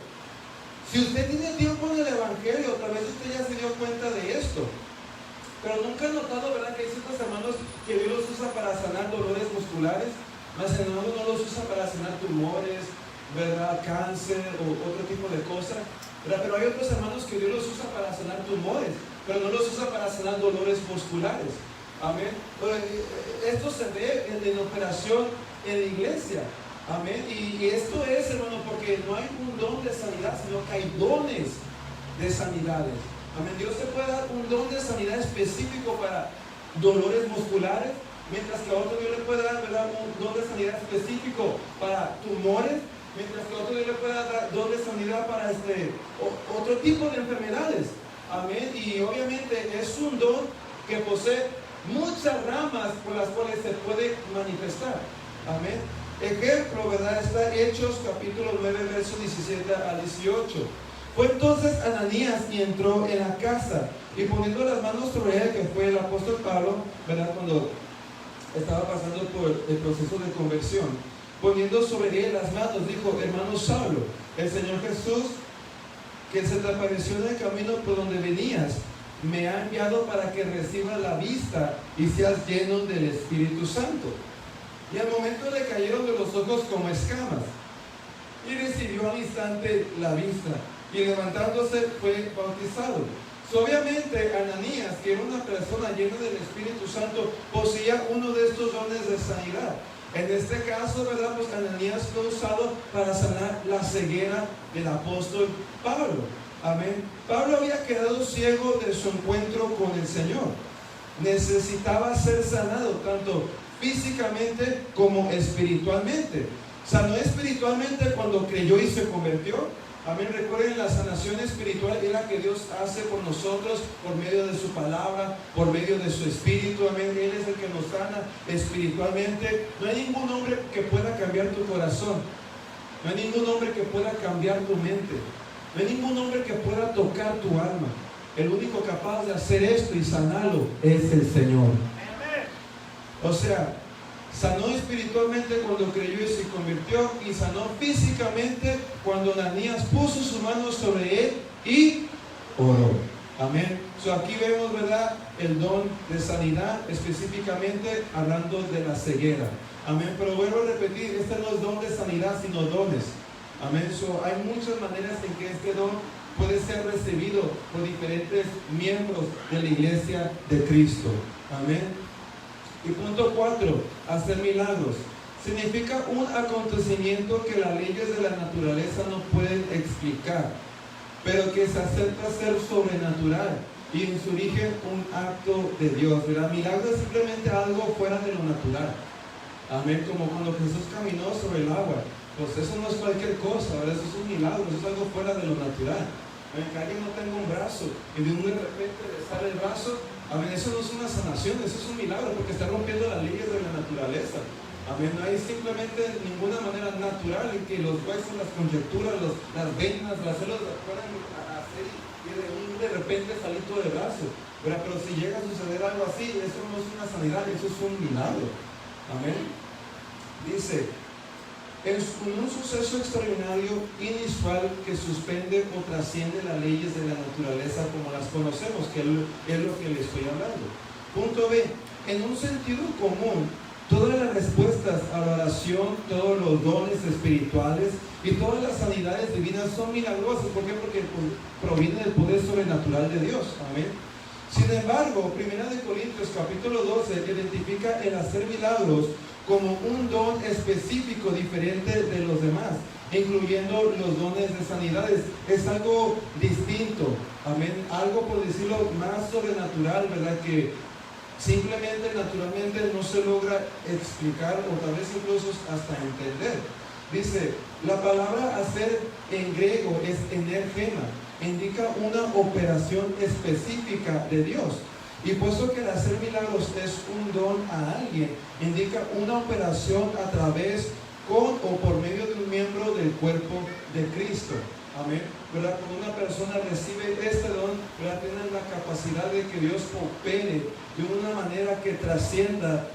si usted tiene tiempo en el Evangelio, tal vez usted ya se dio cuenta de esto. Pero nunca ha notado, ¿verdad?, que hay ciertos hermanos que Dios los usa para sanar dolores musculares, más hermanos no los usa para sanar tumores, ¿verdad?, cáncer o otro tipo de cosas, ¿verdad? Pero hay otros hermanos que Dios los usa para sanar tumores, pero no los usa para sanar dolores musculares. Amén. Esto se ve en operación en la iglesia. Amén. Y esto es, hermano, porque no hay un don de sanidad, sino que hay dones de sanidades. Amén. Dios te puede dar un don de sanidad específico para dolores musculares, mientras que a otro Dios le puede dar, ¿verdad?, un don de sanidad específico para tumores, mientras que a otro Dios le puede dar don de sanidad para otro tipo de enfermedades. Amén. Y obviamente es un don que posee muchas ramas por las cuales se puede manifestar. Amén. Ejemplo, ¿verdad?, está Hechos capítulo 9, verso 17 a 18. Fue entonces Ananías y entró en la casa, y poniendo las manos sobre él, que fue el apóstol Pablo, ¿verdad?, cuando estaba pasando por el proceso de conversión, poniendo sobre él las manos, dijo: hermano Saulo, el Señor Jesús, que se te apareció en el camino por donde venías, me ha enviado para que recibas la vista y seas lleno del Espíritu Santo. Y al momento le cayeron de los ojos como escamas, y recibió al instante la vista, y levantándose fue bautizado. Obviamente Ananías, que era una persona llena del Espíritu Santo, poseía uno de estos dones de sanidad. En este caso, ¿verdad? Pues Ananías fue usado para sanar la ceguera del apóstol Pablo. Amén. Pablo había quedado ciego de su encuentro con el Señor. Necesitaba ser sanado tanto físicamente como espiritualmente. Sanó espiritualmente cuando creyó y se convirtió. Amén. Recuerden, la sanación espiritual es la que Dios hace por nosotros por medio de su palabra, por medio de su espíritu. Amén. Él es el que nos sana espiritualmente. No hay ningún hombre que pueda cambiar tu corazón. No hay ningún hombre que pueda cambiar tu mente. No hay ningún hombre que pueda tocar tu alma. El único capaz de hacer esto y sanarlo es el Señor. O sea, sanó espiritualmente cuando creyó y se convirtió, y sanó físicamente cuando Ananías puso sus manos sobre él y oró. Amén. Aquí vemos, ¿verdad?, el don de sanidad, específicamente hablando de la ceguera. Amén. Pero vuelvo a repetir, este no es don de sanidad, sino dones. Amén. Hay muchas maneras en que este don puede ser recibido por diferentes miembros de la iglesia de Cristo. Amén. Y punto 4, hacer milagros. Significa un acontecimiento que las leyes de la naturaleza no pueden explicar, pero que se acepta ser sobrenatural y en su origen un acto de Dios. ¿Verdad? Milagro es simplemente algo fuera de lo natural. Amén. Como cuando Jesús caminó sobre el agua. Pues eso no es cualquier cosa, ¿verdad? Eso es un milagro, eso es algo fuera de lo natural. Que alguien no tenga un brazo y de repente le sale el brazo. Amén. Eso no es una sanación, eso es un milagro, porque está rompiendo las leyes de la naturaleza. Amén. No hay simplemente ninguna manera natural en que los huesos, las conjeturas, las venas, las células puedan hacer y de repente salir todo el brazo. Pero si llega a suceder algo así, eso no es una sanidad, eso es un milagro. Amén. Dice, en un suceso extraordinario, inusual, que suspende o trasciende las leyes de la naturaleza como las conocemos, que es lo que le estoy hablando. Punto B. En un sentido común, todas las respuestas a la oración, todos los dones espirituales y todas las sanidades divinas son milagrosas. ¿Por qué? Porque provienen del poder sobrenatural de Dios. Amén. Sin embargo, 1 Corintios capítulo 12 identifica el hacer milagros como un don específico diferente de los demás, incluyendo los dones de sanidades. Es algo distinto, amén, algo, por decirlo, más sobrenatural, ¿verdad? Que simplemente, naturalmente no se logra explicar o tal vez incluso hasta entender. Dice, la palabra hacer en griego es energema, indica una operación específica de Dios. Y puesto que el hacer milagros es un don a alguien, indica una operación a través, con o por medio de un miembro del cuerpo de Cristo. Amén. ¿Verdad? Cuando una persona recibe este don, ¿verdad?, tiene la capacidad de que Dios opere de una manera que trascienda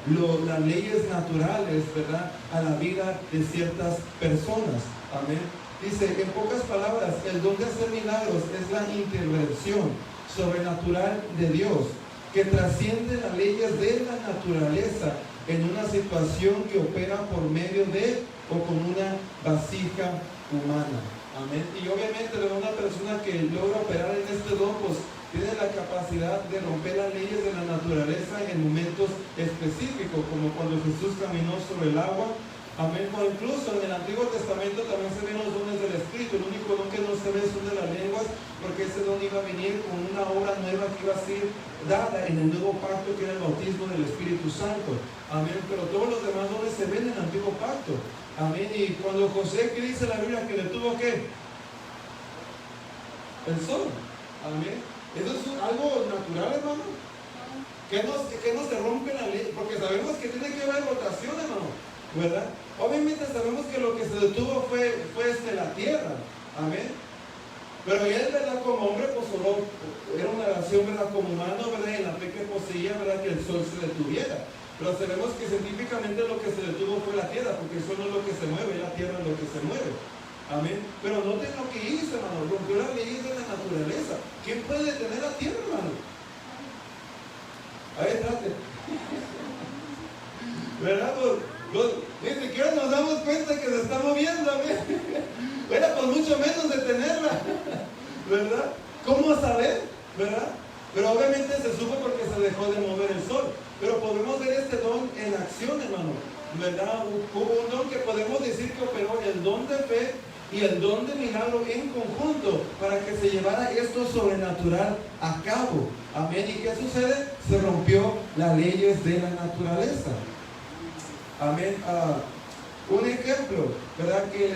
las leyes naturales, ¿verdad?, a la vida de ciertas personas. Amén. Dice, en pocas palabras, el don de hacer milagros es la intervención sobrenatural de Dios, que trasciende las leyes de la naturaleza en una situación que opera por medio de o con una vasija humana. Amén. Y obviamente una persona que logra operar en este don, pues tiene la capacidad de romper las leyes de la naturaleza en momentos específicos, como cuando Jesús caminó sobre el agua. Amén. O incluso en el Antiguo Testamento también se ven los dones del Espíritu. El único don que no se ve son de las lenguas, porque ese don iba a venir con una obra nueva que iba a ser dada en el nuevo pacto, que era el bautismo del Espíritu Santo. Amén. Pero todos los demás dones se ven en el Antiguo Pacto. Amén. Y cuando José, ¿qué dice la Biblia? Que le tuvo ¿qué? El sol. Amén. Eso es algo natural, hermano. Que no se rompe la ley, porque sabemos que tiene que haber rotación, hermano, ¿verdad? Obviamente sabemos que lo que se detuvo fue la tierra. Amén. Pero él, ¿verdad?, como hombre, pues solo era una relación, ¿verdad?, como humano, ¿verdad?, en la fe que poseía, ¿verdad?, que el sol se detuviera. Pero sabemos que científicamente lo que se detuvo fue la tierra, porque el sol no es lo que se mueve, la tierra es lo que se mueve. Amén. Pero noten lo que hizo, hermano, rompió las leyes de la naturaleza. ¿Quién puede detener la tierra, hermano? A ver, trate. ¿Verdad? Ni siquiera nos damos cuenta que se está moviendo, amén. Bueno, pues mucho menos detenerla. ¿verdad? ¿Cómo saber? ¿Verdad? Pero obviamente se supo porque se dejó de mover el sol. Pero podemos ver este don en acción, hermano, ¿verdad? Hubo un don que podemos decir que operó el don de fe y el don de milagro en conjunto para que se llevara esto sobrenatural a cabo. Amén. ¿Y qué sucede? Se rompió las leyes de la naturaleza. Amén. Un ejemplo, ¿verdad? Que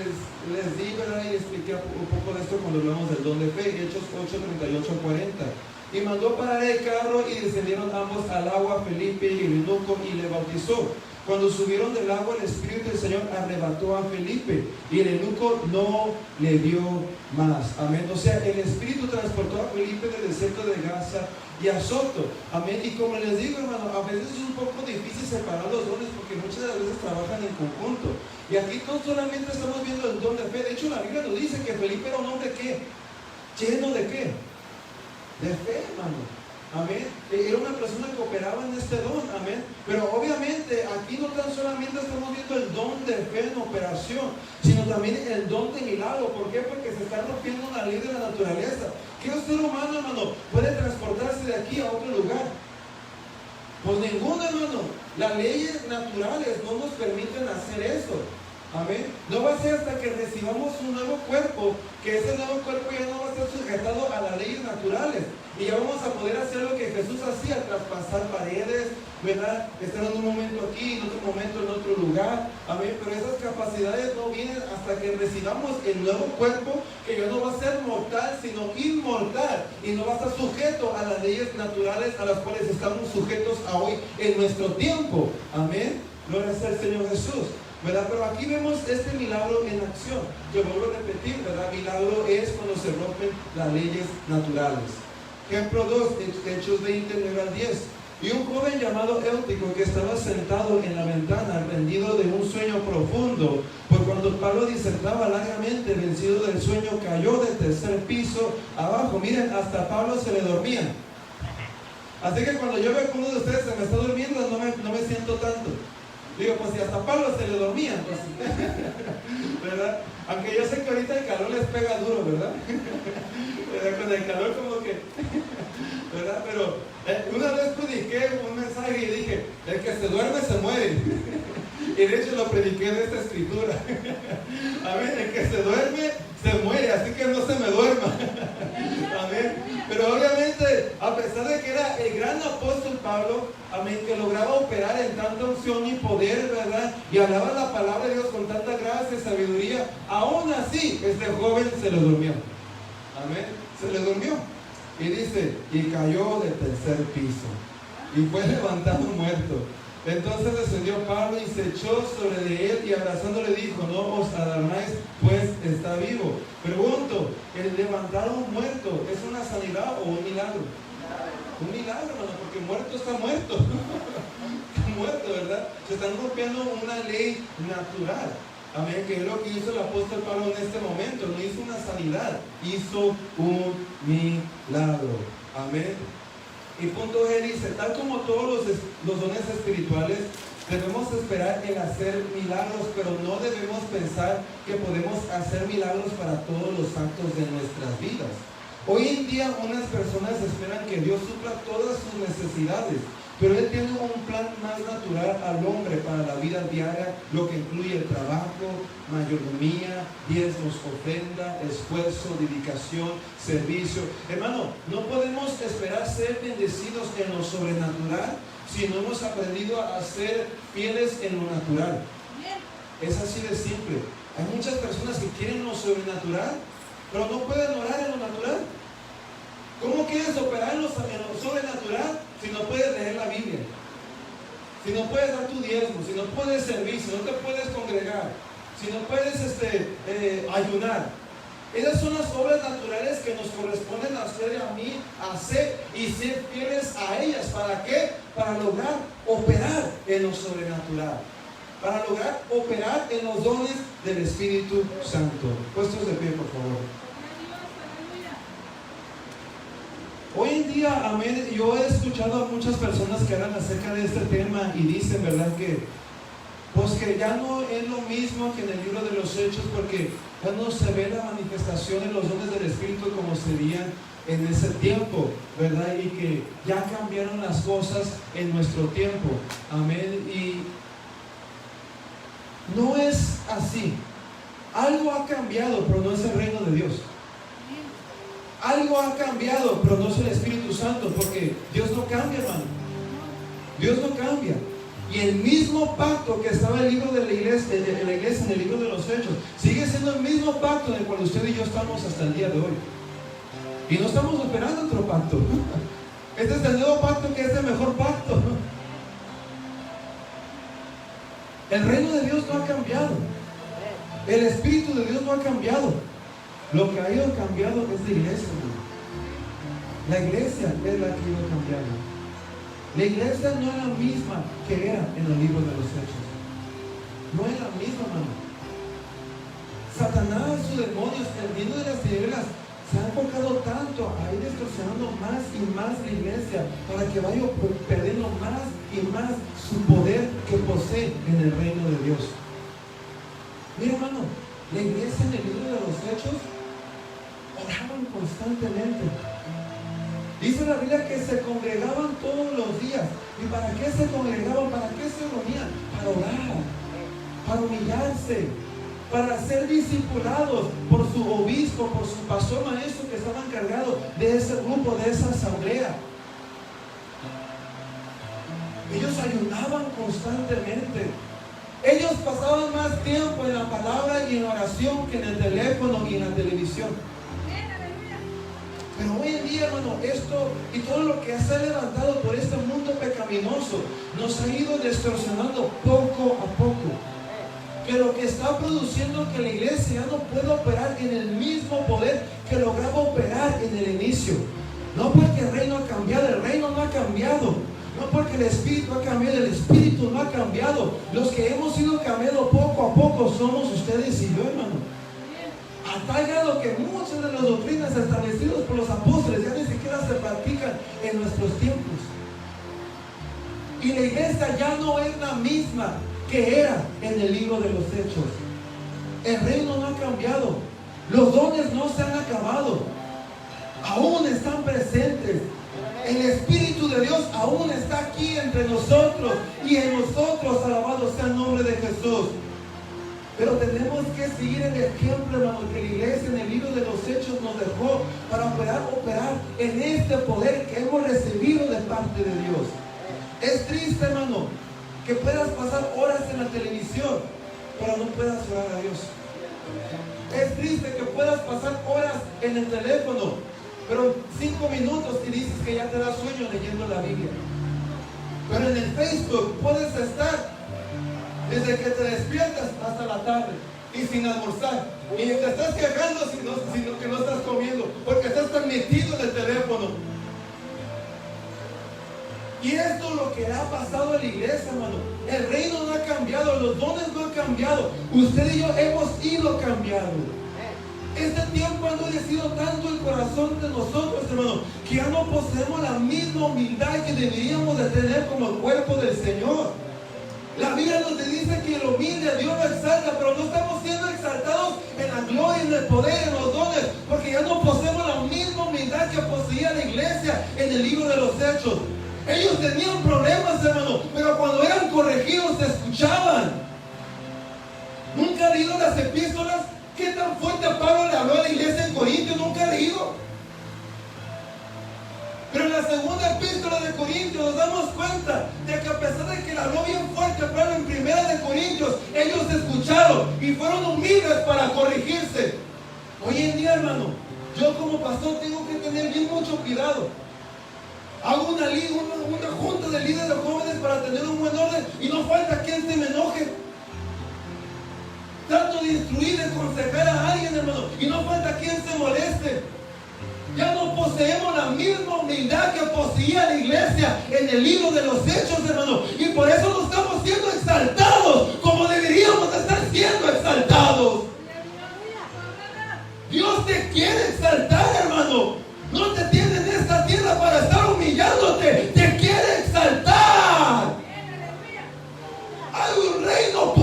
les di, ¿verdad? Y expliqué un poco de esto cuando hablamos del don de fe, Hechos 8, 38 a 40. Y mandó parar el carro y descendieron ambos al agua, Felipe y el eunuco, y le bautizó. Cuando subieron del agua, el Espíritu del Señor arrebató a Felipe y el eunuco no le dio más. Amén. O sea, el Espíritu transportó a Felipe del desierto de Gaza y a Soto. Amén. Y como les digo, hermano, a veces es un poco difícil separar los dones porque muchas de las veces trabajan en conjunto. Y aquí no solamente estamos viendo el don de fe. De hecho, la Biblia nos dice que Felipe era un hombre ¿qué? ¿Lleno de qué? De fe, hermano. Amén. Era una persona que operaba en este don. Amén. Pero obviamente aquí no tan solamente estamos viendo el don de fe en operación, sino también el don de milagro. ¿Por qué? Porque se está rompiendo una ley de la naturaleza. ¿Qué ser humano, hermano, puede transportarse de aquí a otro lugar? Pues ninguno, hermano. Las leyes naturales no nos permiten hacer eso. Amén. No va a ser hasta que recibamos un nuevo cuerpo, que ese nuevo cuerpo ya no va a estar sujetado a las leyes naturales. Y ya vamos a poder hacer lo que Jesús hacía, traspasar paredes, ¿verdad? Estar en un momento aquí, en otro momento en otro lugar. Amén. Pero esas capacidades no vienen hasta que recibamos el nuevo cuerpo, que ya no va a ser mortal, sino inmortal. Y no va a estar sujeto a las leyes naturales a las cuales estamos sujetos a hoy en nuestro tiempo. Amén. Gloria sea al Señor Jesús. ¿Verdad? Pero aquí vemos este milagro en acción. Que vuelvo a repetir, ¿verdad? Milagro es cuando se rompen las leyes naturales. Ejemplo 2, Hechos 20, 9 al 10. Y un joven llamado Éutico, que estaba sentado en la ventana, rendido de un sueño profundo, pues cuando Pablo disertaba largamente, vencido del sueño, cayó del tercer piso abajo. Miren, hasta Pablo se le dormía. Así que cuando yo veo que uno de ustedes se me está durmiendo, no me siento tanto. Digo, pues si hasta Pablo se le dormía, pues, ¿verdad? Aunque yo sé que ahorita el calor les pega duro, ¿verdad? Con el calor como que, ¿verdad? Pero una vez prediqué un mensaje y dije, el que se duerme se muere. Y de hecho lo prediqué de esta escritura. Amén, el que se duerme se muere, así que no se me duerma. Amén. Pero obviamente, a pesar de que era el gran apóstol Pablo, amén, que lograba operar en tanta unción y poder, ¿verdad? Y hablaba la palabra de Dios con tanta gracia y sabiduría, aún así, este joven se le durmió. Amén, se le durmió. Y dice, y cayó del tercer piso, y fue levantado muerto. Entonces descendió Pablo y se echó sobre de él y abrazándole dijo, no os alarmáis, pues está vivo. Pregunto, ¿el levantar a un muerto es una sanidad o un milagro? Un milagro, hermano, porque muerto está muerto. Está muerto, ¿verdad? Se están rompiendo una ley natural. Amén, que es lo que hizo el apóstol Pablo en este momento. No hizo una sanidad, hizo un milagro. Amén. Y punto G dice, tal como todos los dones espirituales, debemos esperar en hacer milagros, pero no debemos pensar que podemos hacer milagros para todos los actos de nuestras vidas. Hoy en día unas personas esperan que Dios supla todas sus necesidades, pero Él tiene un plan más natural al hombre para la vida diaria, lo que incluye el trabajo, mayordomía, diezmos, ofrenda, esfuerzo, dedicación, servicio. Hermano, no podemos esperar ser bendecidos en lo sobrenatural si no hemos aprendido a ser fieles en lo natural. Es así de simple. Hay muchas personas que quieren lo sobrenatural, pero no pueden orar en lo natural. ¿Cómo quieres operar en lo sobrenatural si no puedes leer la Biblia? Si no puedes dar tu diezmo, si no puedes servir, si no te puedes congregar, si no puedes ayunar. Esas son las obras naturales que nos corresponden a hacer y a mí, hacer y ser fieles a ellas. ¿Para qué? Para lograr operar en lo sobrenatural. Para lograr operar en los dones del Espíritu Santo. Puestos de pie, por favor. Hoy en día, amén, yo he escuchado a muchas personas que hablan acerca de este tema y dicen, ¿verdad?, que Pues que ya no es lo mismo que en el libro de los Hechos, porque ya no se ve la manifestación de los dones del Espíritu como se veían en ese tiempo, ¿verdad? Y que ya cambiaron las cosas en nuestro tiempo. Amén. Y no es así. Algo ha cambiado, pero no es el reino de Dios. Algo ha cambiado, pero no es el Espíritu Santo, porque Dios no cambia, hermano. Dios no cambia. Y el mismo pacto que estaba en el libro de la iglesia, en el libro de los Hechos, sigue siendo el mismo pacto en el cual usted y yo estamos hasta el día de hoy. Y no estamos esperando otro pacto. Este es el nuevo pacto, que es el mejor pacto. El reino de Dios no ha cambiado. El Espíritu de Dios no ha cambiado. Lo que ha ido cambiando es la iglesia, hermano. La iglesia es la que ha ido cambiando. La iglesia no es la misma que era en el libro de los Hechos. No es la misma, hermano. Satanás, sus demonios, el reino de las tinieblas, se han enfocado tanto a ir distorsionando más y más la iglesia, para que vaya perdiendo más y más su poder que posee en el reino de Dios. Mira, hermano, la iglesia en el libro de los Hechos oraban constantemente. Dice la Biblia que se congregaban todos los días. ¿Y para qué se congregaban? ¿Para qué se reunían? Para orar, para humillarse, para ser discipulados por su obispo, por su pastor maestro que estaba encargado de ese grupo, de esa asamblea. Ellos ayunaban constantemente. Ellos pasaban más tiempo en la palabra y en la oración que en el teléfono y en la televisión. Pero hoy en día, hermano, esto y todo lo que se ha levantado por este mundo pecaminoso nos ha ido distorsionando poco a poco. Que lo que está produciendo que la iglesia ya no pueda operar en el mismo poder que lograba operar en el inicio. No porque el reino ha cambiado, el reino no ha cambiado. No porque el Espíritu ha cambiado, el Espíritu no ha cambiado. Los que hemos ido cambiando poco a poco somos ustedes y yo, hermano. A tal grado que muchas de las doctrinas establecidas por los apóstoles ya ni siquiera se practican en nuestros tiempos. Y la iglesia ya no es la misma que era en el libro de los Hechos. El reino no ha cambiado. Los dones no se han acabado. Aún están presentes. El Espíritu de Dios aún está aquí entre nosotros. Y en nosotros, alabado sea el nombre de Jesús. Pero tenemos que seguir el ejemplo, hermano, que la iglesia en el libro de los Hechos nos dejó para poder operar en este poder que hemos recibido de parte de Dios. Es triste, hermano, que puedas pasar horas en la televisión, pero no puedas orar a Dios. Es triste que puedas pasar horas en el teléfono, pero 5 minutos y dices que ya te da sueño leyendo la Biblia. Pero en el Facebook puedes estar desde que te despiertas hasta la tarde y sin almorzar. Y te estás quejando sino que no estás comiendo, porque estás tan metido en el teléfono. Y esto es lo que ha pasado en la iglesia, hermano. El reino no ha cambiado, los dones no han cambiado. Usted y yo hemos ido cambiando. Este tiempo ha endurecido tanto el corazón de nosotros, hermano, que ya no poseemos la misma humildad que deberíamos de tener como el cuerpo del Señor. La Biblia nos dice que el humilde a Dios lo exalta, pero no estamos siendo exaltados en la gloria, en el poder, en los dones, porque ya no poseemos la misma humildad que poseía la iglesia en el libro de los Hechos. Ellos tenían problemas, hermano, pero cuando eran corregidos se escuchaban. ¿Nunca ha leído las epístolas? ¿Qué tan fuerte Pablo le habló a la iglesia en Corintios? Nunca ha leído. Pero en la segunda epístola de Corintios nos damos cuenta de que a pesar de que le habló bien fuerte Pablo en primera de Corintios, ellos escucharon y fueron humildes para corregirse. Hoy en día, hermano, yo como pastor tengo que tener bien mucho cuidado. Hago una junta de líderes de jóvenes para tener un buen orden y no falta quien se me enoje. Trato de instruir, de aconsejar a alguien, hermano, y no falta quien se moleste. Ya no poseemos la misma humildad que poseía la iglesia en el libro de los Hechos, hermano. Y por eso no estamos siendo exaltados como deberíamos estar siendo exaltados. Dios te quiere exaltar, hermano. No te tiene en esta tierra para estar humillándote. Te quiere exaltar. Hay un reino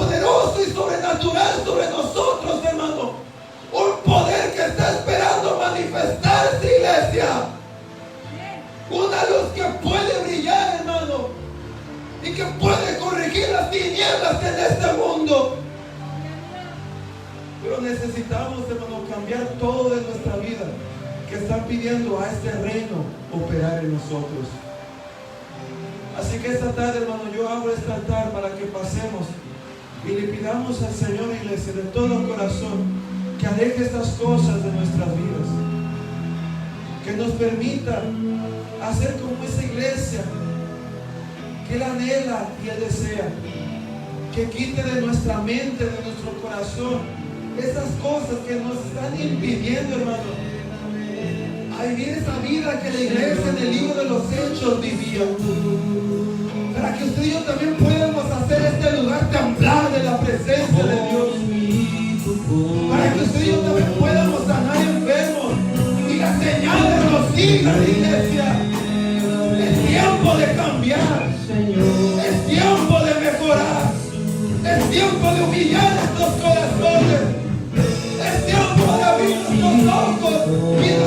necesitamos, hermano, cambiar todo de nuestra vida, que están pidiendo a este reino operar en nosotros. Así que esta tarde, hermano, yo abro este altar para que pasemos y le pidamos al Señor, iglesia, de todo corazón, que aleje estas cosas de nuestras vidas, que nos permita hacer como esa iglesia que Él anhela y Él desea, que quite de nuestra mente, de nuestro corazón, esas cosas que nos están impidiendo, hermano, a vivir esa vida que la iglesia en el libro de los Hechos vivía, para que usted y yo también podamos hacer este lugar temblar de la presencia de Dios, para que usted y yo también podamos sanar enfermos y las señales nos sigan, iglesia. Es tiempo de cambiar, es tiempo de mejorar, es tiempo de humillar estos corazones, es tiempo de abrir nuestros ojos y